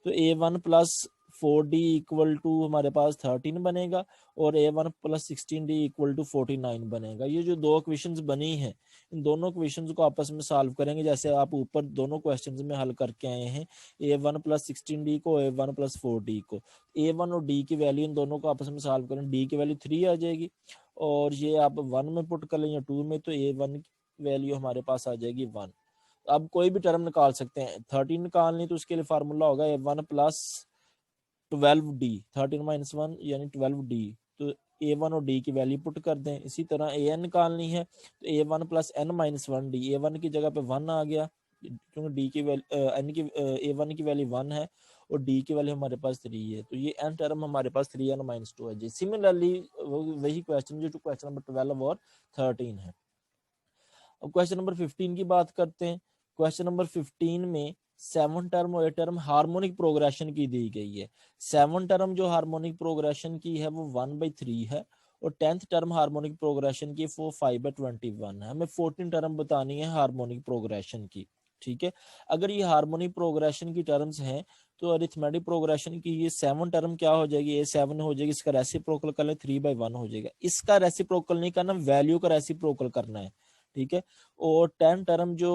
तो A1 plus 4D equal to हमारे पास 13 बनेगा और A1 plus 16D equal to 49 बनेगा। ये जो दो इक्वेशंस बनी हैं इन दोनों इक्वेशंस को आपस में सॉल्व करेंगे जैसे आप ऊपर दोनों क्वेश्चंस में हल करके आए हैं। A1 प्लस 16D को A1 प्लस 4D को A1 और D की वैल्यू इन दोनों को आपस में सॉल्व करें D की वैल्यू 3 आ जाएगी और ये आप 1 में पुट कर लें या 2 में तो A1 की वैल्यू हमारे पास आ जाएगी 1। अब कोई भी टर्म निकाल सकते हैं। 13 निकालनी तो उसके लिए फार्मूला होगा A1 प्लस 12D 13 माइनस 1 यानी 12D। तो A1 और D की वैल्यू पुट कर दें। इसी तरह AN निकालनी है तो A1 plus N minus 1D A1 की जगह पे 1 आ गया क्योंकि D की वैल्यू N की A1 की वैल्यू 1 है और D की वैल्यू हमारे पास 3 है तो ये N टर्म हमारे पास 3N माइनस 2 है जी। सिमिलरली वही क्वेश्चन जो क्वेश्चन नंबर 12 और 13 है। अब क्वेश्चन नंबर 15 की बात करते हैं। क्वेश्चन नंबर 15 में 7 टर्म और 8 टर्म हार्मोनिक प्रोग्रेशन की दी गई है। 7 टर्म जो हार्मोनिक प्रोग्रेशन की है वो 1/3 है और 10th टर्म हार्मोनिक प्रोग्रेशन की वो 5/21 है। हमें 14 टर्म बतानी है हार्मोनिक प्रोग्रेशन की। ठीक है, अगर ये हार्मोनिक प्रोग्रेशन की टर्म्स हैं तो अरिथमेटिक प्रोग्रेशन की ये 7 टर्म क्या हो जाएगी, ये 7 हो जाएगी। इसका रेसिप्रोकल कर ले 3/1 हो जाएगा। इसका रेसिप्रोकल नहीं करना, वैल्यू का रेसिप्रोकल करना है। ठीक है, और 10 टर्म जो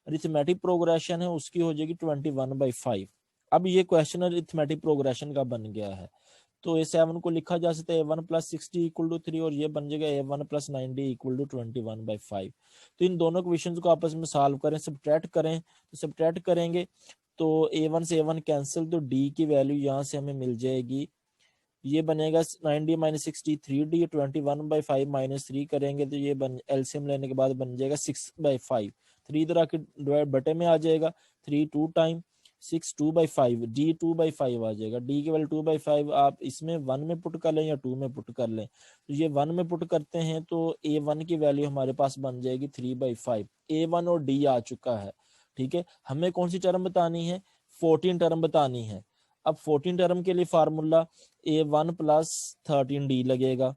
अरिथमेटिक प्रोग्रेशन है उसकी हो जाएगी 21/5। अब ये क्वेश्चन अरिथमेटिक प्रोग्रेशन का बन गया है तो A7 को लिखा जा सकता है A1 प्लस 60 इक्वल टू 3 और ये बन जाएगा A1 plus 9D equal to 21/5। तो इन दोनों क्वेश्चंस को आपस में सॉल्व करें, सब्ट्रैक्ट करें तो सब्ट्रैक्ट करेंगे तो A1 से A1 कैंसिल तो D की वैल्यू यहाँ से हमें मिल जाएगी। ये बनेगा 9D माइनस 60 3D 21/5 माइनस 3 करेंगे तो ये एलसीएम लेने के बाद बन जाएगा 6/5। 3 इधर आके डिवाइड बटे में आ जाएगा 3 2 टाइम 6 2/5 D 2/5 आ जाएगा। D की वैल्यू 2/5 आप इसमें 1 में पुट कर लें या 2 में पुट कर लें तो ये 1 में पुट करते हैं तो A1 की वैल्यू हमारे पास बन जाएगी 3/5। A1 और D आ चुका है। ठीक है, हमें कौन सी टर्म बतानी है, 14 टर्म बतानी है। अब 14 टर्म के लिए फार्मूला A1 प्लस 13D लगेगा।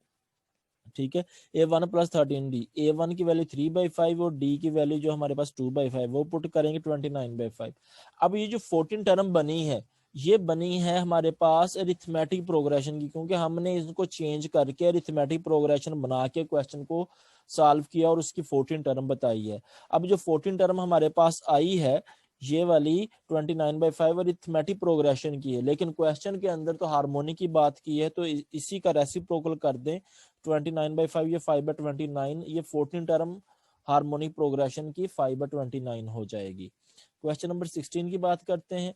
ठीक है, A1 प्लस 13D A1 की वैल्यू 3/5 और D की वैल्यू जो हमारे पास 2/5 वो पुट करेंगे 29/5। अब ये जो 14 टर्म बनी है ये बनी है हमारे पास अरिथमेटिक प्रोग्रेशन की क्योंकि हमने इसको चेंज करके अरिथमेटिक प्रोग्रेशन बना के क्वेश्चन को सॉल्व किया और उसकी 14 टर्म बताई है। अब जो 14 टर्म हमारे पास आई है ये वाली 29/5 अरिथमेटिक प्रोग्रेशन की है लेकिन क्वेश्चन के अंदर तो हार्मोनिक की बात की है तो इसी का रेसिप्रोकल कर दें 29/5 ये 5/29 ये 14 टर्म हार्मोनिक प्रोग्रेशन की 5/29 हो जाएगी। क्वेश्चन नंबर 16 की बात करते हैं।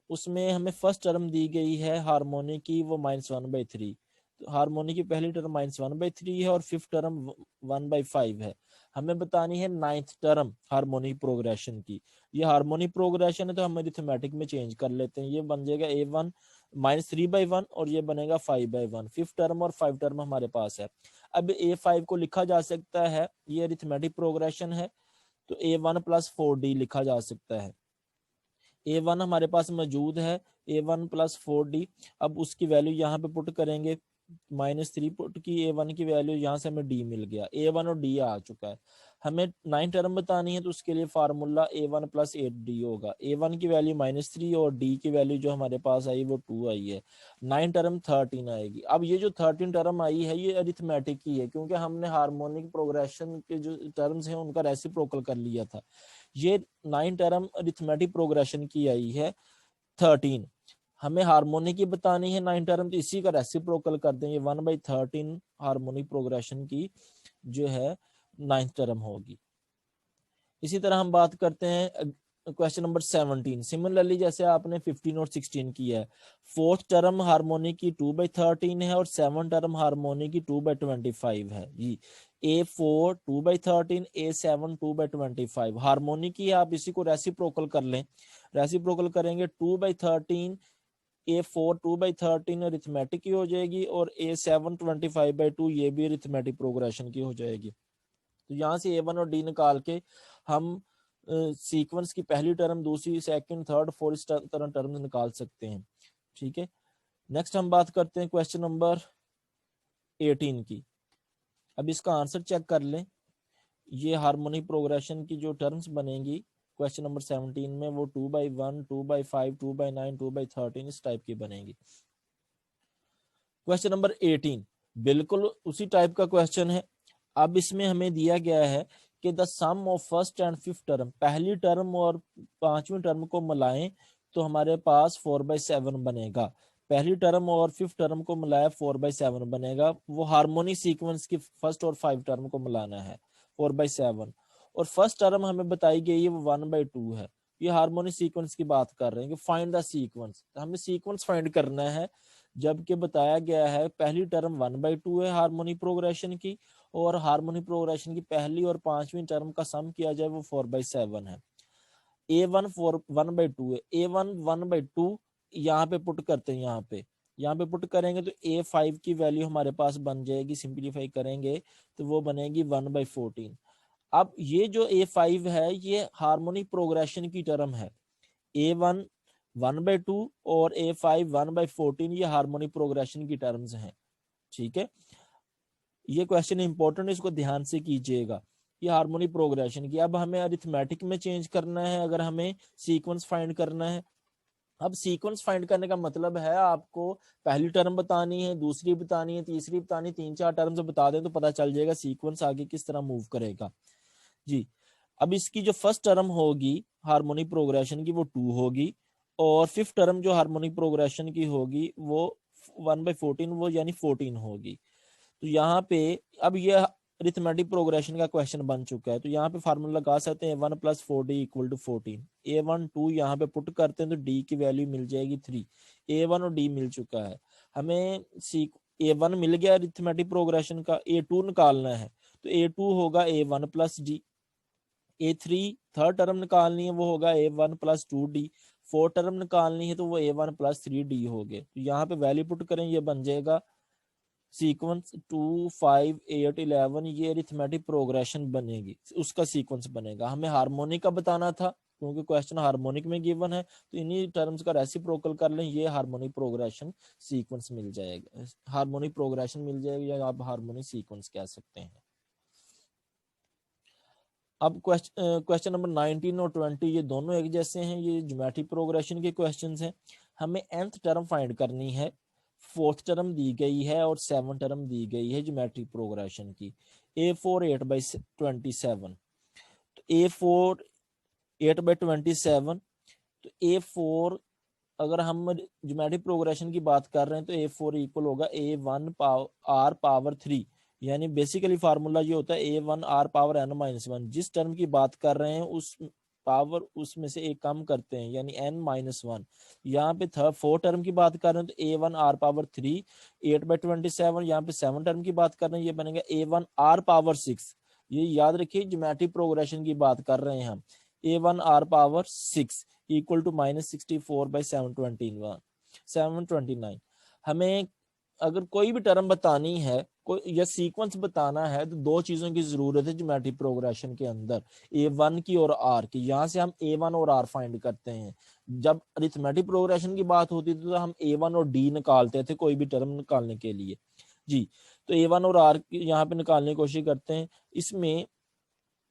उसमें हमें फर्स्ट टर्म दी गई है हार्मोनिक की वो -1/3। तो हार्मोनिक की पहली टर्म -1/3 है और फिफ्थ टर्म 1/5 है। हमें बतानी है 9th टर्म हार्मोनिक प्रोग्रेशन की। ये हार्मोनिक प्रोग्रेशन है तो हम अरिथमेटिक में चेंज कर लेते हैं। ये बन जाएगा A1 -3/1 और ये बनेगा 5/1। फिफ्थ टर्म और 5 टर्म हमारे पास है। अब A5 को लिखा जा सकता है, ये अरिथमेटिक प्रोग्रेशन है तो A1 प्लस 4D लिखा जा सकता है। A1 हमारे पास मौजूद है A1 प्लस 4D। अब उसकी वैल्यू यहाँ पे पुट करेंगे -3 पुट की A1 की वैल्यू, यहाँ से हमें D मिल गया, A1 और D आ चुका है। हमें 9 टर्म बतानी है तो उसके लिए फार्मूला A1 + 8D होगा। A1 की वैल्यू -3 और D की वैल्यू जो हमारे पास आई वो 2 आई है। 9 टर्म 13 आएगी। अब ये जो 13 टर्म आई है ये अरिथमेटिक की है, क्योंकि हमने हार्मोनिक प्रोग्रेशन के जो टर्म्स हैं उनका रेसिप्रोकल कर लिया था। ये 9 टर्म अरिथमेटिक प्रोग्रेशन की आई है 13। हमें हार्मोनिक की बतानी है 9 टर्म, तो इसी का रेसिप्रोकल कर देंगे, 1/13 हार्मोनिक प्रोग्रेशन की जो है 9th टर्म होगी। इसी तरह हम बात करते हैं क्वेश्चन नंबर 17। सिमिलरली जैसे आपने 15 और 16 किया है, 4th टर्म हार्मोनिक की 2/13 है और 7th टर्म हार्मोनिक की 2/25 है जी। A4 2/13, A7 2/25 हार्मोनिक की, आप इसी को रेसिप्रोकल कर लें। रेसिप्रोकल करेंगे 2/13, A4 2/13 अरिथमेटिक की हो जाएगी और A7 25/2 ये भी अरिथमेटिक प्रोग्रेशन की हो जाएगी। तो यहाँ से A1 और D निकाल के हम सीक्वेंस की पहली टर्म, दूसरी, सेकंड, थर्ड, फोर्थ इस तरह टर्म निकाल सकते हैं। ठीक है, नेक्स्ट हम बात करते हैं क्वेश्चन नंबर 18 की। अब इसका आंसर चेक कर लें। ये हार्मोनिक प्रोग्रेशन की जो टर्म्स बनेंगी क्वेश्चन नंबर 17 में वो 2/1, 2/5, 2/9, 2/13 इस टाइप की बनेगी। क्वेश्चन नंबर 18 बिल्कुल उसी टाइप का क्वेश्चन है। अब इसमें हमें दिया गया है कि the sum of first and fifth term, पहली टर्म और पांचवी टर्म को मिलाएं तो हमारे पास 4/7 बनेगा। पहली टर्म और फिफ्थ टर्म को मिलाया 4/7 बनेगा। वो हार्मोनिक सीक्वेंस की फर्स्ट और 5 टर्म को मिलाना है 4/7। और फर्स्ट टर्म हमें बताई गई है वो 1/2 है। ये हार्मोनिक सीक्वेंस की बात कर रहे हैं कि फाइंड द सीक्वेंस, हमें सीक्वेंस फाइंड करना है। जबकि बताया गया है पहली टर्म 1/2 है हार्मोनिक प्रोग्रेशन की, और हार्मोनिक प्रोग्रेशन की पहली और पांचवी टर्म का सम किया जाए वो 4/7 है। A1 1/2 है, A1 1/2 यहाँ पे पुट करते हैं। यहाँ पे पुट करेंगे तो A5 की वैल्यू हमारे पास बन जाएगी, सिंप्लीफाई करेंगे तो वो बनेगी 1/14। अब ये जो A5 है ये हार्मोनिक प्रोग्रेशन की टर्म है। A1 1/2 और A5 1/14 ये हार्मोनिक प्रोग्रेशन की टर्म्स हैं। ठीक है, ये क्वेश्चन इंपॉर्टेंट, इसको ध्यान से कीजिएगा। ये हार्मोनिक प्रोग्रेशन की। अब हमें अरिथमेटिक में चेंज करना है अगर हमें सीक्वेंस फाइंड करना है। अब सीक्वेंस फाइंड करने का मतलब है आपको पहली टर्म बतानी है, दूसरी बतानी है, तीसरी बतानी, 3-4 टर्म्स बता दें तो पता चल जाएगा सीक्वेंस आगे किस तरह मूव करेगा जी। अब इसकी जो फर्स्ट टर्म होगी हार्मोनिक प्रोग्रेशन की वो 2 होगी, और फिफ्थ टर्म जो हार्मोनिक प्रोग्रेशन की होगी वो 1/14 वो यानी 14 होगी। तो यहाँ पे अब ये अरिथमेटिक प्रोग्रेशन का क्वेश्चन बन चुका है, तो यहाँ पे फार्मूला लगा सकते हैं A1 + 4D = 14। A1 2 यहाँ पे पुट करते हैं तो D की वैल्यू मिल जाएगी 3। A1 और D मिल चुका है। हमें A1 मिल गया अरिथमेटिक प्रोग्रेशन का, A2 निकालना है तो A2 होगा A1 + D। A3 third term निकालनी है वो होगा A1 + 2D। फोर्थ टर्म निकालनी है तो वो A1 + 3D हो गए। तो यहाँ पे वैल्यू पुट करें, ये बन जाएगा सीक्वेंस 2, 5, 8, 11। ये अरिथमेटिक प्रोग्रेशन बनेगी, उसका सीक्वेंस बनेगा। हमें हार्मोनिक का बताना था क्योंकि क्वेश्चन हार्मोनिक में गिवन है, तो इन्हीं टर्म्स का रेसिप्रोकल कर लें, ये हार्मोनिक प्रोग्रेशन सीक्वेंस मिल जाएगा, हार्मोनिक प्रोग्रेशन मिल जाएगी या आप हार्मोनिक सीक्वेंस कह सकते हैं। अब क्वेश्चन नंबर 19 और 20 ये दोनों एक जैसे हैं, ये ज्योमेट्रिक प्रोग्रेशन के क्वेश्चंस हैं। हमें nth टर्म फाइंड करनी है, फोर्थ टर्म दी गई है और 7th टर्म दी गई है ज्योमेट्रिक प्रोग्रेशन की। A4 8/27, तो A4 8/27, तो A4 अगर हम ज्योमेट्रिक प्रोग्रेशन की बात कर रहे हैं तो A4 इक्वल होगा A1 R पावर 3। यानी बेसिकली फार्मूला ये होता है A1 R पावर n-1। जिस टर्म की बात कर रहे हैं उस पावर उसमें से एक कम करते हैं यानी n-1। यहाँ पे फोर्थ टर्म की बात कर रहे हैं तो A1 R पावर 3 8/27। यहाँ पे 7 टर्म की बात कर रहे हैं, ये बनेगा A1 R पावर 6। ये याद रखिए ज्योमेट्रिक प्रोग्रेशन की बात कर रहे हैं हम। A1 R power 6 equal to -64/729। हमें अगर कोई भी टर्म बतानी है कोई या सीक्वेंस बताना है तो दो चीजों की जरूरत है ज्योमेट्रिक प्रोग्रेशन के अंदर, A1 की और R की। यहाँ से हम A1 और R फाइंड करते हैं। जब अरिथमेटिक प्रोग्रेशन की बात होती थी तो हम A1 और D निकालते थे कोई भी टर्म निकालने के लिए जी। तो A1 और R यहाँ पे निकालने की कोशिश करते हैं। इसमें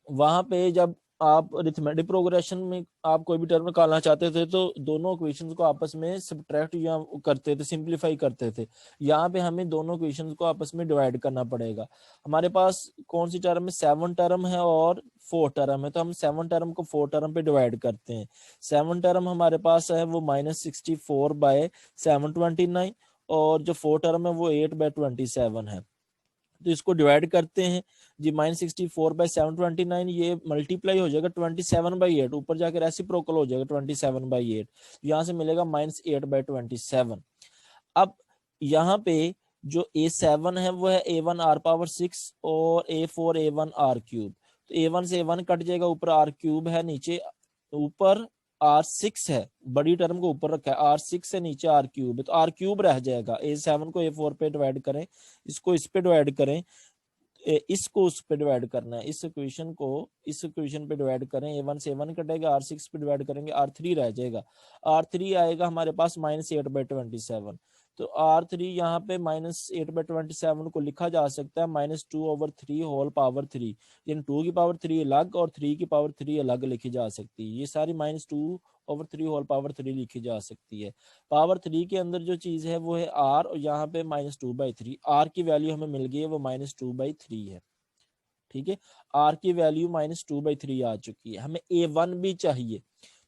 वहां पे जब आप अरिथमेटिक प्रोग्रेशन में आप कोई भी टर्म निकालना चाहते थे तो दोनों इक्वेशंस को आपस में सब्ट्रैक्ट या करते थे, सिंपलीफाई करते थे। यहाँ पे हमें दोनों इक्वेशंस को आपस में डिवाइड करना पड़ेगा। हमारे पास कौन सी टर्म है, 7 टर्म है और 4 टर्म है, तो हम 7 टर्म को 4 टर्म पे डिवाइड करते हैं। 7 टर्म हमारे पास है वो -64/729 और जो 4 टर्म है वो 8/27 है। तो इसको डिवाइड करते हैं जी। -64/729 ये मल्टीप्लाई हो जाएगा 27/8, ऊपर जाकर रेसिप्रोकल हो जाएगा 27/8, यहाँ से मिलेगा -8/27। अब यहाँ पे जो A7 है वो है A1 R पावर 6 और A4 A1 R क्यूब। तो A1 से A1 कट जाएगा, ऊपर R क्यूब है, नीचे ऊपर R6 है, बड़ी टर्म को ऊपर रखा है, R6 से नीचे R क्यूब है, तो R क्यूब रह जाएगा। A7 को A4 पे डिवाइड करें, इसको इस पे डिवाइड करें, इसको उस पे डिवाइड करना है, इस इक्वेशन को इस इक्वेशन पे डिवाइड करें। A1 से A1 कटेगा, R6 पे डिवाइड करेंगे, R3 रह जाएगा। R3 आएगा हमारे पास -8/27। तो R3 यहाँ पे -8/27 को लिखा जा सकता है -2/3 होल पावर 3, यानी 2 की पावर 3 अलग और 3 की पावर 3 अलग लिखी जा सकती है। ये सारी -2/3 होल पावर 3 लिखी जा सकती है। पावर 3 के अंदर जो चीज है वो है R और यहाँ पे -2/3। R की वैल्यू हमें मिल गई है वो -2/3 है। ठीक है, R की वैल्यू -2/3 आ चुकी है। हमें A1 भी चाहिए,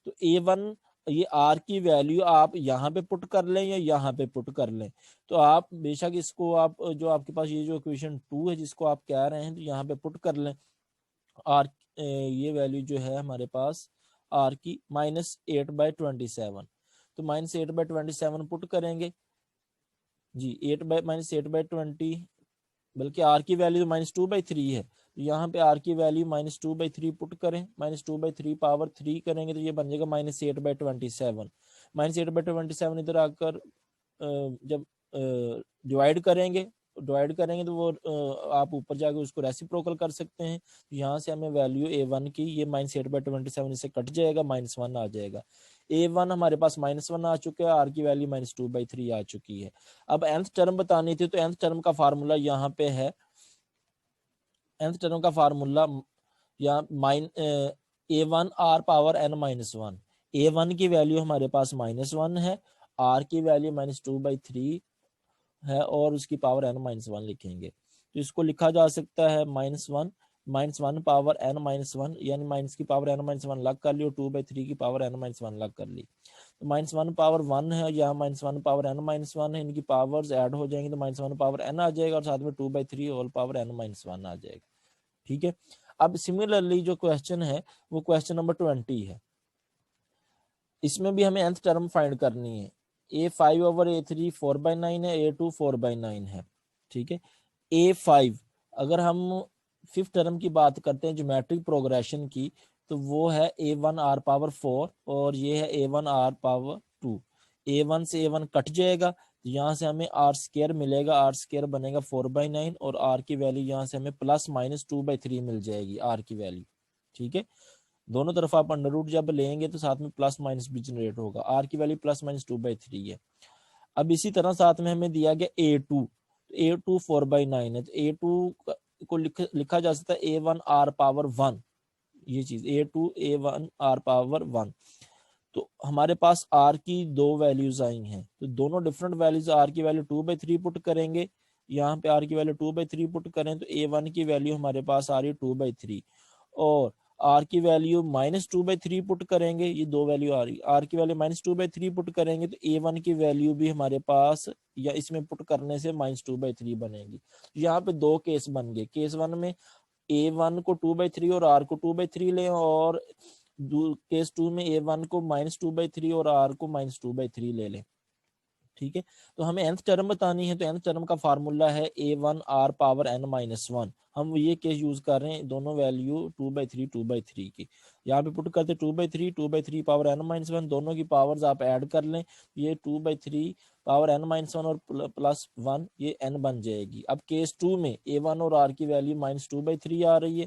तो A1 ये R की वैल्यू आप यहाँ पे पुट कर लें या यहाँ पे पुट कर लें। तो आप बेशक इसको आप जो आपके पास ये जो इक्वेशन 2 है जिसको आप कह रहे हैं तो यहाँ पे पुट कर लें। R ये वैल्यू जो है हमारे पास R की -8/27, तो -8/27 पुट करेंगे जी। -8/20, बल्कि R की वैल्यू -2/3 है, तो यहाँ पे R की वैल्यू -2/3 पुट करें, -2/3 पावर 3 करेंगे तो ये बन जाएगा -8/27। -8/27 इधर आकर जब डिवाइड करेंगे तो वो आप ऊपर जाके उसको रेसिप्रोकल कर सकते हैं। तो यहाँ से हमें वैल्यू A1 की ये -8/27 से कट जाएगा, -1 आ जाएगा। A1 हमारे पास -1 आ चुका है, R की वैल्यू -2/3 आ चुकी है। अब nth टर्म बतानी थी, तो nth टर्म का फार्मूला यहाँ पे है। nth टर्म का फार्मूला यहाँ A1 R power n-1। A1 की वैल्यू हमारे पास -1 है, R की वैल्यू -2/3 है और उसकी पावर n-1 लिखेंगे। तो इसको लिखा जा सकता है -1 पावर n-1, यानी माइनस की पावर n-1 लग कर ली और 2/3 की पावर n-1 लग कर ली। तो -1 पावर 1 है, यहाँ -1 पावर n-1 है, इनकी पावर्स ऐड हो जाएंगी तो -1 पावर n आ जाएगा और साथ में 2/3 होल पावर n-1 आ जाएगा। ठीक है, अब सिमिलरली जो क्वेश्चन है वो क्वेश्चन नंबर 20 है। इसमें भी हमें nth टर्म फाइंड करनी है। A5/A3 4/9 है, A2 4/9 है। ठीक है, A5 अगर हम 5th टर्म की बात करते हैं ज्योमेट्रिक प्रोग्रेशन की, तो वो है A1 R पावर 4 और ये है A1 R पावर 2। A1 से A1 कट जाएगा, तो यहाँ से हमें R² मिलेगा, R² बनेगा 4/9 और R की वैल्यू यहाँ से हमें +-2/3 मिल जाएगी R की वैल्यू। ठीक है, दोनों तरफ आप अंडर रूट जब लेंगे तो साथ में प्लस माइनस भी जनरेट होगा। R की वैल्यू +-2/3 है। अब इसी तरह साथ में हमें दिया गया A2, A2 4/9 है, तो A2 को लिखा जा सकता है A1 R पावर 1। ये चीज A2 A1 R पावर 1। तो हमारे पास R की दो वैल्यूज आई हैं, तो दोनों डिफरेंट वैल्यूज, R की वैल्यू 2/3 पुट करेंगे, यहाँ पे R की वैल्यू 2/3 पुट करें तो A1 की वैल्यू हमारे पास आ रही है 2/3 और R की वैल्यू -2/3 पुट करेंगे, ये दो वैल्यू आ रही, R की वैल्यू -2/3 पुट करेंगे तो A1 की वैल्यू भी हमारे पास या इसमें पुट करने से -2/3 बनेगी। यहाँ पे दो केस बन गए। केस 1 में A1 को 2/3 और R को 2/3 लें और केस 2 में A1 को -2/3 और R को -2/3 ले लें। ठीक है। तो हमें nth टर्म बतानी है, तो nth टर्म का फार्मूला है a1 r पावर n-1। हम ये केस यूज कर रहे हैं, दोनों वैल्यू 2/3 की। यहाँ पे पुट करते 2/3 पावर n-1, दोनों की पावर्स आप ऐड कर लें, ये 2/3 पावर n-1 और +1 ये n बन जाएगी। अब केस 2 में a1 और r की वैल्यू -2/3 आ रही है,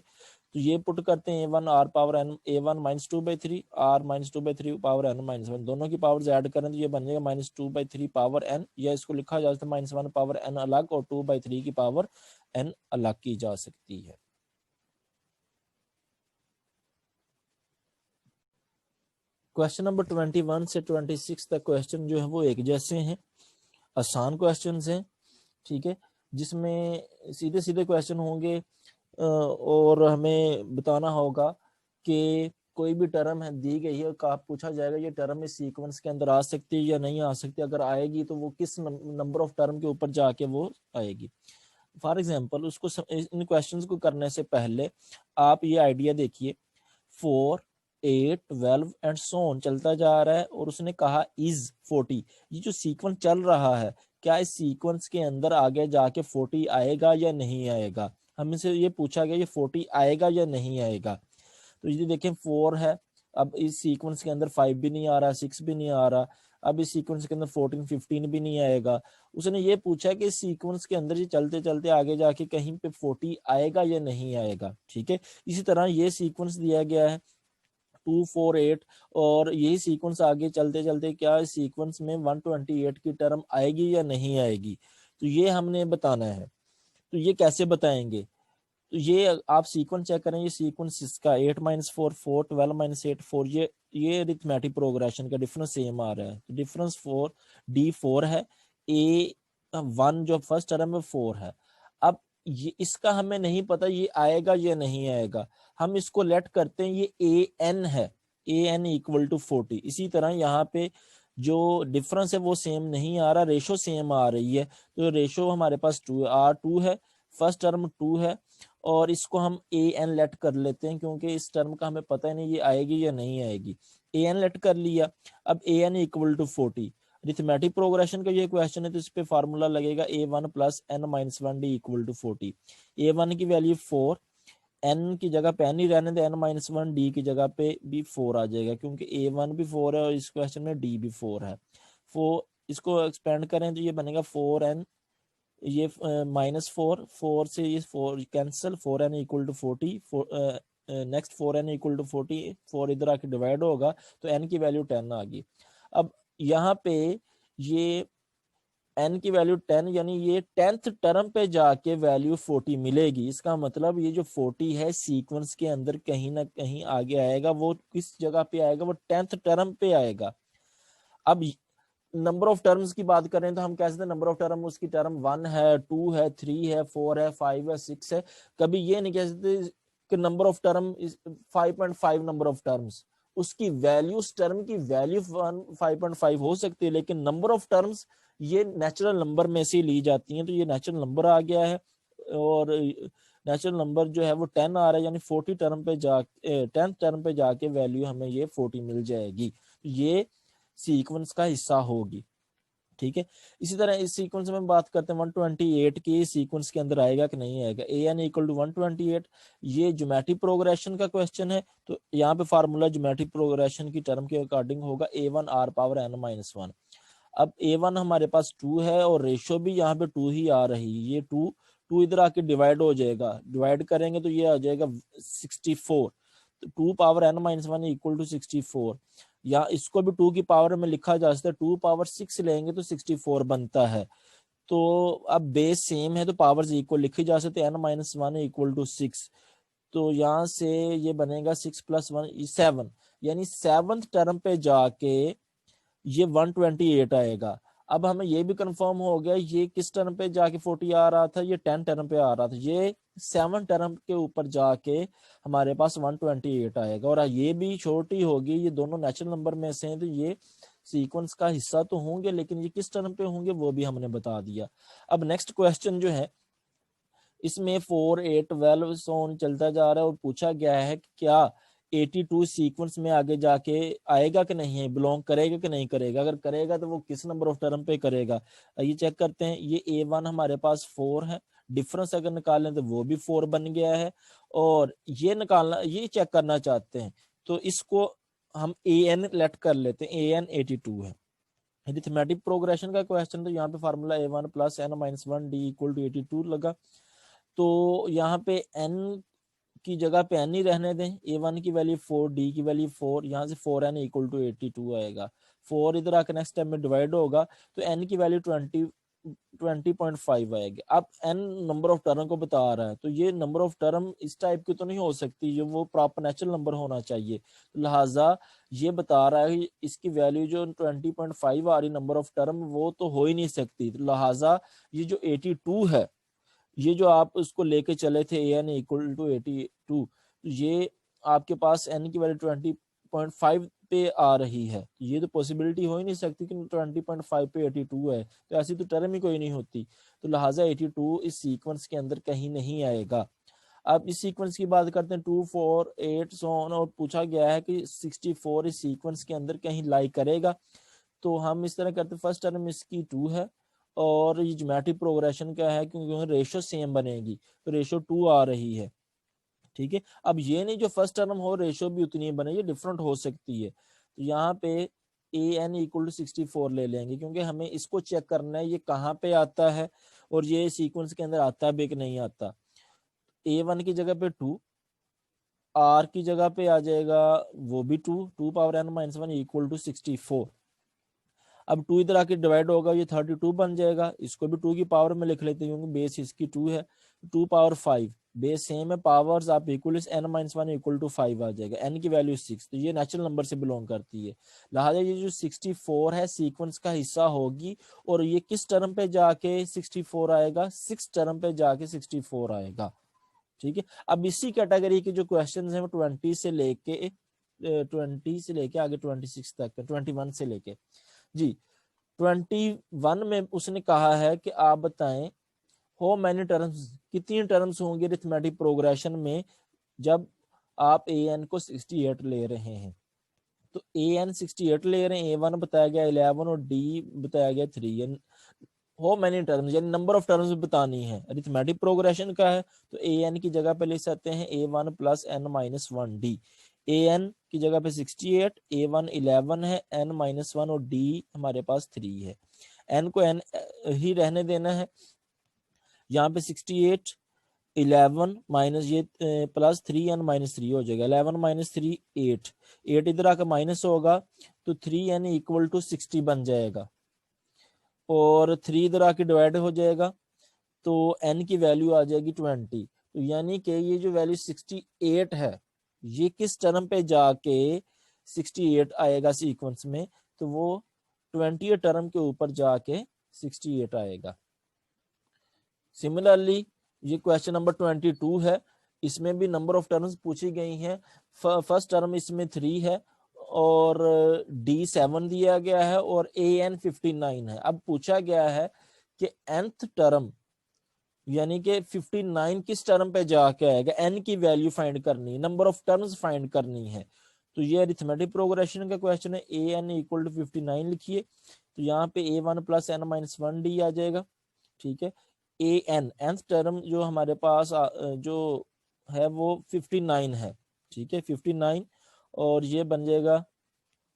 तो ये पुट करते हैं a1 r power n, a1 -2/3 r -2/3 power n-1, दोनों की पावर्स ऐड करें तो ये बन जाएगा -2/3 पावर n, या इसको लिखा जा सकता है -1 पावर n अलग और 2/3 की पावर n अलग की जा सकती है। क्वेश्चन नंबर 21 से 26 तक क्वेश्चन जो है वो एक जैसे हैं, आसान क्वेश्चन हैं, ठीक है, जिसमें सीधे सीधे क्वेश्चन होंगे और हमें बताना होगा कि कोई भी टर्म है दी गई है, का पूछा जाएगा ये टर्म इस सीक्वेंस के अंदर आ सकती है या नहीं आ सकती, अगर आएगी तो वो किस नंबर ऑफ टर्म के ऊपर जाके वो आएगी। फॉर एग्जांपल उसको इन क्वेश्चंस को करने से पहले आप ये आइडिया देखिए, 4 8 12 एंड सो ऑन चलता जा रहा है और उसने कहा इज 40। ये जो सीक्वेंस चल रहा है, क्या इस सीक्वेंस के अंदर आगे जाके 40 आएगा या नहीं आएगा, हमसे ये पूछा गया ये 40 आएगा या नहीं आएगा। तो ये देखें 4 है, अब इस सीक्वेंस के अंदर 5 भी नहीं आ रहा, 6 भी नहीं आ रहा, अब इस सीक्वेंस के अंदर 14 15 भी नहीं आएगा। उसने ये पूछा कि इस सीक्वेंस के अंदर ये चलते चलते आगे जाके कहीं पे 40 आएगा या नहीं आएगा, ठीक है। इसी तरह ये सीक्वेंस दिया गया है 2 4 8 और यही सीक्वेंस आगे चलते चलते क्या इस सीक्वेंस में 128 की टर्म आएगी या नहीं आएगी, तो ये हमने बताना है। तो ये कैसे बताएंगे, तो ये आप सीक्वेंस चेक करें, ये सीक्वेंस इसका 8 - 4 4 12 - 8 4, ये अरिथमेटिक प्रोग्रेशन का डिफरेंस सेम आ रहा है, तो डिफरेंस 4 D4 है, A1 जो फर्स्ट टर्म है 4 है। अब ये इसका हमें नहीं पता ये आएगा या नहीं आएगा, हम इसको लेट करते हैं ये AN है, AN = 40। इसी तरह यहाँ पे जो डिफरेंस है वो सेम नहीं आ रहा, रेशो सेम आ रही है, तो रेशो हमारे पास 2 R2 है, फर्स्ट टर्म 2 है और इसको हम AN लेट कर लेते हैं क्योंकि इस टर्म का हमें पता ही नहीं ये आएगी या नहीं आएगी। AN लेट कर लिया, अब AN = 40। अरिथमेटिक प्रोग्रेशन का ये क्वेश्चन है तो इस पे फार्मूला लगेगा A1 + n-1D = 40। A1 की वैल्यू 4, n की जगह पे n ही रहने दे, n-1 D की जगह पे भी 4 आ जाएगा क्योंकि A1 भी 4 है और इस क्वेश्चन में D भी 4 है। 4 इसको एक्सपेंड करें तो ये बनेगा 4n, ये -4 4 से ये 4 कैंसिल, 4n = 40, नेक्स्ट 4n = 40, 4 इधर आके डिवाइड होगा तो n की वैल्यू 10 आ गई। अब यहाँ पे ये n की वैल्यू 10 यानी ये 10th टर्म पे जाके वैल्यू 40 मिलेगी, इसका मतलब ये जो 40 है सीक्वेंस के अंदर कहीं ना कहीं आगे आएगा, वो किस जगह पे आएगा, वो 10th टर्म पे आएगा। अब नंबर ऑफ टर्म्स की बात करें तो हम कह सकते हैं नंबर ऑफ टर्म उसकी टर्म 1 है, 2 है, 3 है, 4 है, 5 है, 6 है। कभी ये नहीं कह सकते कि number of term 5.5 number of terms, उसकी वैल्यू उस टर्म की वैल्यू 5.5 हो सकती है, लेकिन नंबर ऑफ टर्म्स ये नेचुरल नंबर में से ली जाती हैं, तो ये नेचुरल नंबर आ गया है और नेचुरल नंबर जो है वो 10 आ रहा है, यानी 40 टर्म पे जा 10th टर्म पे जाके वैल्यू हमें ये 40 मिल जाएगी, ये सीक्वेंस का हिस्सा होगी, ठीक है। इसी तरह इस सीक्वेंस में बात करते हैं 128 की, सीक्वेंस के अंदर आएगा कि नहीं आएगा। AN = 128, ये ज्योमेट्रिक प्रोग्रेशन का क्वेश्चन है, तो यहाँ पे फार्मूला ज्योमेट्रिक प्रोग्रेशन की टर्म के अकॉर्डिंग होगा A1 R पावर n-1। अब A1 हमारे पास 2 है और रेशो भी यहाँ पे 2 ही आ रही है, ये 2 इधर आके डिवाइड हो जाएगा, डिवाइड करेंगे तो ये आ जाएगा 64, तो 2 पावर n-1 = 64, या इसको भी 2 की पावर में लिखा जा सकता है, 2 पावर 6 लेंगे तो 64 बनता है। तो अब बेस सेम है तो पावर्स इक्वल लिखी जा सकती है, n-1 = 6, तो यहाँ से ये बनेगा 6 + 1 7, यानी 7th टर्म पे जाके ये 128 आएगा। अब हमें ये भी कंफर्म हो गया ये किस टर्म पे जाके 40 आ रहा था, ये 10 टर्म पे आ रहा था, ये 7 टर्म के ऊपर जाके हमारे पास 128 आएगा, और ये भी छोटी होगी, ये दोनों नेचुरल नंबर में से हैं तो ये सीक्वेंस का हिस्सा तो होंगे, लेकिन ये किस टर्म पे होंगे वो भी हमने बता दिया। अब नेक्स्ट क्वेश्चन जो है इसमें 4 8 12 सो चलता जा रहा है और पूछा गया है कि क्या 82 सीक्वेंस में आगे जाके आएगा कि नहीं है, बिलोंग करेगा कि नहीं करेगा। अगर करेगा तो वो किस नंबर ऑफ टर्म पे करेगा, ये चेक करते हैं। ये A1 हमारे पास 4 है, डिफरेंस अगर निकालें तो वो भी 4 बन गया है, और ये निकालना, ये चेक करना चाहते हैं तो इसको हम AN लेट कर लेते हैं। AN 82 है। अरिथमेटिक प्रोग्रेशन का क्वेश्चन, तो यहाँ पे formula A1 plus n minus 1d equal to 82 लगा। तो यहाँ पे n की जगह पे n ही रहने दें। A1 की वैल्यू 4, d की वैल्यू 4, यहाँ से 4n इक्वल टू 82 आएगा। 4 इधर आकर नेक्स्ट टाइम में डिवाइड होगा तो n की वैल्यू 20.5 आएगी। अब n नंबर ऑफ टर्म को बता रहा है, तो ये नंबर ऑफ टर्म इस टाइप की तो नहीं हो सकती, जो वो प्रॉपर नेचुरल नंबर होना चाहिए। तो लिहाजा ये बता रहा है इसकी वैल्यू जो 20.5 आ रही नंबर ऑफ टर्म, वो तो हो ही नहीं सकती। तो लिहाजा ये जो 82 है, ये जो आप उसको लेके चले थे an इक्वल टू 82, ये आपके पास n की वैल्यू 20.5 पे आ रही है। ये तो पॉसिबिलिटी हो ही नहीं सकती कि 20.5 पे 82 है, तो ऐसी तो टर्म ही कोई नहीं होती। तो लिहाजा 82 इस सीक्वेंस के अंदर कहीं नहीं आएगा। अब इस सीक्वेंस की बात करते हैं 2, 4, 8 सो ऑन, और पूछा गया है कि 64 इस सीक्वेंस के अंदर कहीं लाई करेगा। तो हम इस तरह करते हैं, फर्स्ट टर्म इसकी 2 है, और ये ज्योमेट्रिक प्रोग्रेशन का है क्योंकि रेशो सेम बनेगी, तो रेशो 2 आ रही है। ठीक है, अब ये नहीं जो फर्स्ट टर्म हो रेशो भी उतनी ही बने, ये डिफरेंट हो सकती है। तो यहाँ पे AN इक्वल टू 64 ले लेंगे, क्योंकि हमें इसको चेक करना है ये कहाँ पे आता है और ये सीक्वेंस के अंदर आता भी कि नहीं आता। A1 की जगह पे 2, R की जगह पे आ जाएगा वो भी 2 power n minus 1 equal to 64। अब 2 इधर आके डिवाइड होगा, ये 32 बन जाएगा। इसको भी 2 की पावर में लिख लेते हैं क्योंकि बेस इसकी 2 है। 2 पावर 5, बेस सेम है, पावर्स आप equal n minus 1 equal to 5 आ जाएगा। n की वैल्यू 6, तो ये नेचुरल नंबर से बिलोंग करती है। लिहाजा ये जो 64 है सीक्वेंस का हिस्सा होगी, और ये किस टर्म पे जाके 64 आएगा, 6 टर्म पे जाके 64 आएगा। ठीक है, अब इसी कैटेगरी के जो क्वेश्चन है वो 20 से लेके 20 से लेके आगे 26 तक, 21 से लेके जी 21 में उसने कहा है कि आप बताएं हो मैनी टर्म्स, कितनी टर्म्स होंगे अरिथमेटिक प्रोग्रेशन में जब आप AN को 68 ले रहे हैं। तो AN 68 ले रहे हैं, A1 बताया गया 11 और D बताया गया 3। हो मैनी टर्म्स यानी नंबर ऑफ टर्म्स बतानी है, अरिथमेटिक प्रोग्रेशन का है। तो AN की जगह पे ले सकते हैं A1 plus n minus 1D। AN की जगह पे 68, A1 11 है, n माइनस 1 और D हमारे पास 3 है। n को n ही रहने देना है। यहाँ पे 68 11 माइनस ये प्लस 3n माइनस 3 हो जाएगा। 11 माइनस 3 8, 8 इधर आकर माइनस होगा तो 3n इक्वल टू 60 बन जाएगा, और 3 इधर आके डिवाइड हो जाएगा तो n की वैल्यू आ जाएगी 20। तो यानी कि ये जो वैल्यू 68 है, ये किस टर्म पे जाके 68 आएगा सीक्वेंस में, तो वो 20 टर्म के ऊपर जाके 68 आएगा। सिमिलरली ये क्वेश्चन नंबर 22 है, इसमें भी नंबर ऑफ टर्म्स पूछी गई हैं। फर्स्ट टर्म इसमें 3 है और D 7 दिया गया है और AN 59 है। अब पूछा गया है कि nth टर्म यानी कि 59 किस टर्म पे जाके आएगा, n की वैल्यू फाइंड करनी है, नंबर ऑफ टर्म्स फाइंड करनी है। तो ये अरिथमेटिक प्रोग्रेशन का क्वेश्चन है। AN इक्वल टू 59 लिखिए, तो यहाँ पे A1 plus n minus 1D आ जाएगा। ठीक है, AN nth टर्म जो हमारे पास जो है वो 59 है। ठीक है, 59, और ये बन जाएगा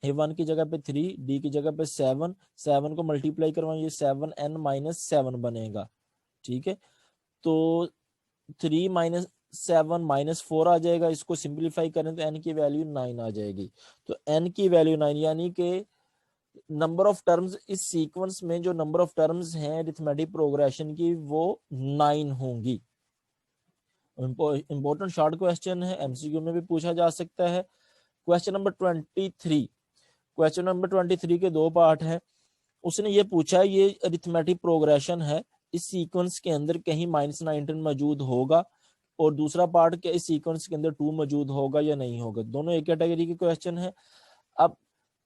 A1 की जगह पे 3, D की जगह पे 7, 7 को मल्टीप्लाई करवाएं, ये 7n माइनस 7 बनेगा। ठीक है, तो 3 माइनस 7 माइनस 4 आ जाएगा। इसको सिंप्लीफाई करें तो n की वैल्यू 9 आ जाएगी। तो n की वैल्यू 9 यानी कि नंबर ऑफ टर्म्स इस सीक्वेंस में जो नंबर ऑफ टर्म्स हैं अरिथमेटिक प्रोग्रेशन की वो 9 होंगी। इंपॉर्टेंट शॉर्ट क्वेश्चन है, MCQ में भी पूछा जा सकता है। क्वेश्चन नंबर 23, क्वेश्चन नंबर 23 के 2 पार्ट हैं। उसने ये पूछा ये अरिथमेटिक प्रोग्रेशन है, इस सीक्वेंस के अंदर कहीं -19 मौजूद होगा, और दूसरा पार्ट के इस सीक्वेंस के अंदर 2 मौजूद होगा या नहीं होगा। दोनों एक कैटेगरी के क्वेश्चन है। अब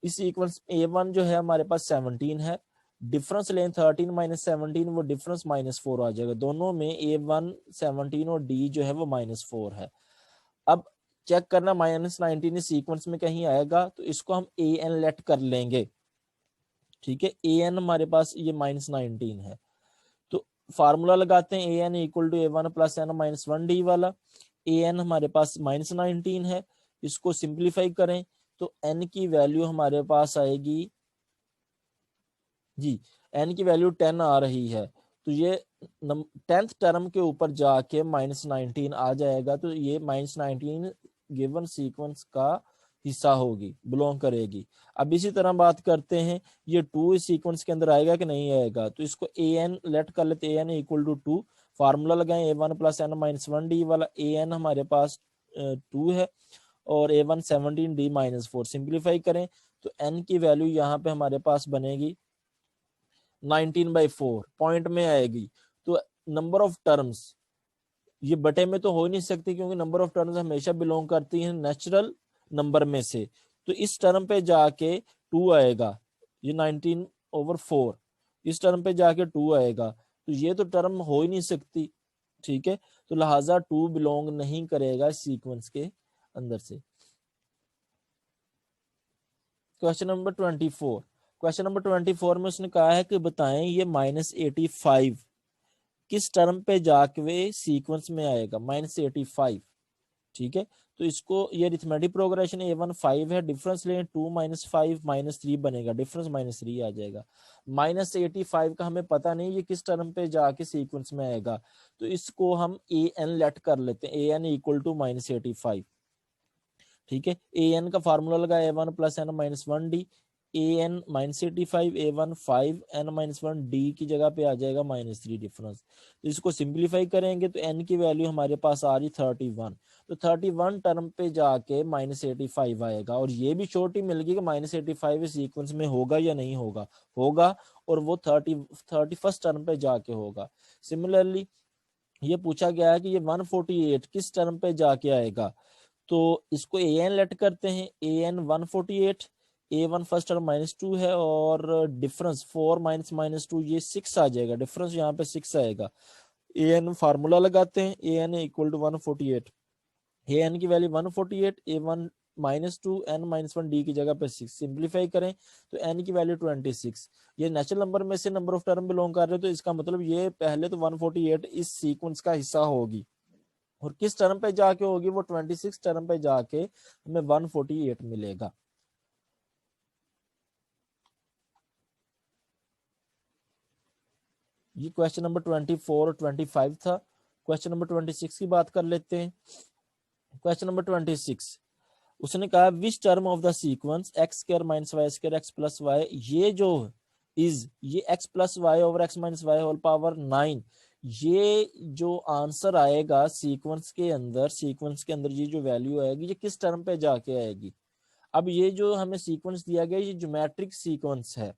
इस सीक्वेंस A1 जो है हमारे पास 17 है, डिफरेंस लें 13 माइनस 17, वो डिफरेंस -4 आ जाएगा। दोनों में A1 17 और D जो है वो -4 है। अब चेक करना -19 इस सीक्वेंस में कहीं आएगा तो इसको हम ए एन लेट कर लेंगे, ठीक है। ए एन हमारे पास ये -19 है, तो फार्मूला लगाते हैं A N equal to A one plus N minus one D वाला। ए एन हमारे पास -19 है, इसको सिंप्लीफाई करें तो एन की वैल्यू हमारे पास आएगी जी, एन की वैल्यू 10 आ रही है, तो ये 10th टर्म के ऊपर जाके -19 आ जाएगा, तो ये -19 गिवन सीक्वेंस का हिस्सा होगी, बिलोंग करेगी। अब इसी तरह बात करते हैं ये 2 इस सीक्वेंस के अंदर आएगा कि नहीं आएगा, तो इसको ए एन लेट कर लेते, A N equal to 2, formula लगाएं A one plus N minus one D वाला। ए एन हमारे पास 2 है और A one 17 D minus 4, simplify करें तो एन की वैल्यू यहाँ पे हमारे पास बनेगी 19/4, पॉइंट में आएगी। तो नंबर ऑफ टर्म्स ये बटे में तो हो ही नहीं सकती, क्योंकि नंबर ऑफ टर्म्स हमेशा बिलोंग करती हैं नेचुरल नंबर में से, तो इस टर्म पे जाके 2 आएगा, ये 19/4, इस टर्म पे जाके 2 आएगा, तो ये तो टर्म हो ही नहीं सकती, ठीक है। तो लिहाजा 2 बिलोंग नहीं करेगा सीक्वेंस के अंदर से। क्वेश्चन नंबर 24, क्वेश्चन नंबर 24 में उसने कहा है कि बताएं ये -85 किस टर्म पे जाके सीक्वेंस में आएगा, -85, ठीक है। तो इसको ये अरिथमेटिक प्रोग्रेशन A1 5 है, डिफरेंस लें 2 - 5 -3 बनेगा, डिफरेंस -3 आ जाएगा। -85 का हमें पता नहीं ये किस टर्म पे जाके सीक्वेंस में आएगा, तो इसको हम ए एन लेट कर लेते हैं, ए एन इक्वल टू -85, ठीक है। ए एन का फार्मूला लगा A one plus N minus one D, A N -85, A one 5, N minus one D की जगह पे आ जाएगा -3 डिफरेंस। तो इसको सिंप्लीफाई करेंगे तो एन की वैल्यू हमारे पास आ रही 31, तो 31 टर्म पे जाके -85 आएगा, और ये भी छोटी मिल गई कि -85 सीक्वेंस में होगा या नहीं होगा, होगा, और वो 31st टर्म पे जाके होगा। सिमिलरली ये पूछा गया है कि ये 148 किस टर्म पे जाके आएगा, तो इसको ए एन लेट करते हैं, A N 148, A one first term -2 है, और डिफरेंस 4 - -2 ये 6 आ जाएगा, डिफरेंस यहाँ पे 6 आएगा। ए एन फार्मूला लगाते हैं, A N equal to 148, A N की value 148, A one -2, N -1 D की जगह पे 6, सिंप्लीफाई करें तो एन की वैल्यू 26। ये नेचुरल नंबर में से नंबर ऑफ टर्म बिलोंग कर रहे हो, तो इसका मतलब ये पहले तो 148 इस सीक्वेंस का हिस्सा होगी, और किस टर्म पे जाके होगी, वो 26 टर्म पे जाके हमें 148 मिलेगा। ये क्वेश्चन नंबर 24 और 25 था। क्वेश्चन नंबर 26 की बात कर लेते हैं। क्वेश्चन नंबर 26, उसने कहा which term of the sequence x square minus Y square X plus Y, ये जो ये x plus Y over x minus Y whole power 9, ये जो आंसर आएगा सीक्वेंस के अंदर ये जो वैल्यू आएगी ये किस टर्म पे जाके आएगी। अब ये जो हमें सीक्वेंस दिया गया ये ज्योमेट्रिक सीक्वेंस है,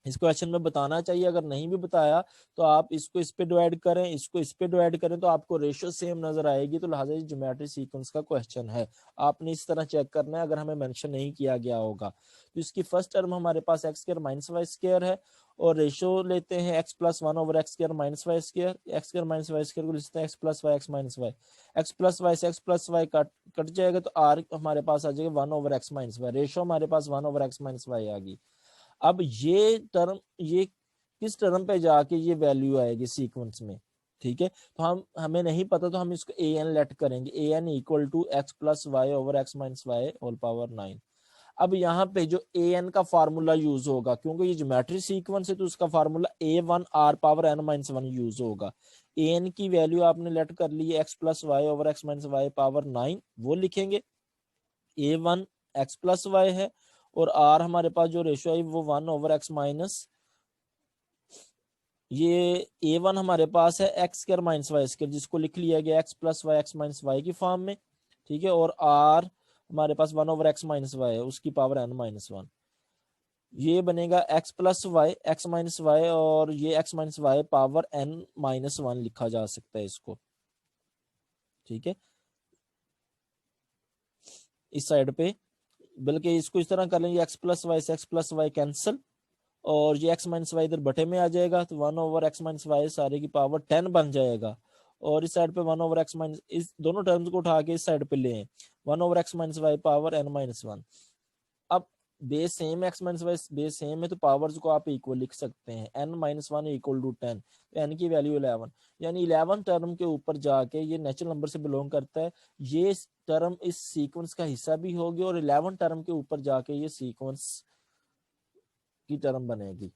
इस क्वेश्चन में बताना चाहिए, अगर नहीं भी बताया तो आप इसको इस पे डिवाइड करें, इसको इस पे डिवाइड करें, तो आपको रेशियो सेम नजर आएगी, तो लिहाजा ये ज्योमेट्रिक सीक्वेंस का क्वेश्चन है, आपने इस तरह चेक करना है अगर हमें मेंशन नहीं किया गया होगा। तो इसकी फर्स्ट टर्म हमारे पास x square minus Y square है, और रेशियो लेते हैं x plus one over x square minus Y square, x square minus Y square को लिखते हैं x plus Y X minus Y, x plus Y से x plus Y cut जाएगा, तो आर हमारे पास आ जाएगा 1 over X minus Y, ratio हमारे पास 1 ओवर एक्स माइनस वाई आ गई। अब ये टर्म ये किस टर्म पे जाके ये वैल्यू आएगी सीक्वेंस में, ठीक है। तो हमें नहीं पता, तो हम इसको ए एन लेट करेंगे, A N equal to X plus Y over X minus Y whole power 9। अब यहाँ पे जो ए एन का फार्मूला यूज होगा, क्योंकि ये ज्योमेट्रिक सीक्वेंस है, तो उसका formula A one R power N minus one use होगा। ए एन की वैल्यू आपने लेट कर ली है X plus Y over X minus Y power 9, वो लिखेंगे। A one X plus Y है, और आर हमारे पास जो रेशियो है वो 1 ओवर एक्स माइनस, ये ए वन हमारे पास है X square minus Y square, जिसको लिख लिया गया X plus Y X minus Y की फॉर्म में, ठीक है। और आर हमारे पास 1 ओवर एक्स माइनस वाई है, उसकी पावर एन माइनस वन, ये बनेगा X plus Y X minus Y, और ये X minus Y power N minus one लिखा जा सकता है इसको, ठीक है। इस साइड पे बल्कि इसको इस तरह कर लेंगे, एक्स प्लस वाई से एक्स प्लस वाई कैंसिल, और ये एक्स माइनस वाई इधर बटे में आ जाएगा, तो 1 ओवर एक्स माइनस वाई सारे की पावर 10 बन जाएगा, और इस साइड पे 1/x माइनस, इस दोनों टर्म्स को उठा के इस साइड पे ले 1/x minus Y power n minus 1। अब बेस सेम है, x minus Y base same है, तो पावर्स को आप इक्वल लिख सकते हैं। n माइनस 1 इक्वल टू 10, तो n की वैल्यू 11, यानी 11 टर्म के ऊपर जाके ये नेचुरल नंबर से बिलोंग करता है, ये टर्म इस सीक्वेंस का हिस्सा भी होगी और 11 टर्म के ऊपर जाके ये सीक्वेंस की टर्म बनेगी।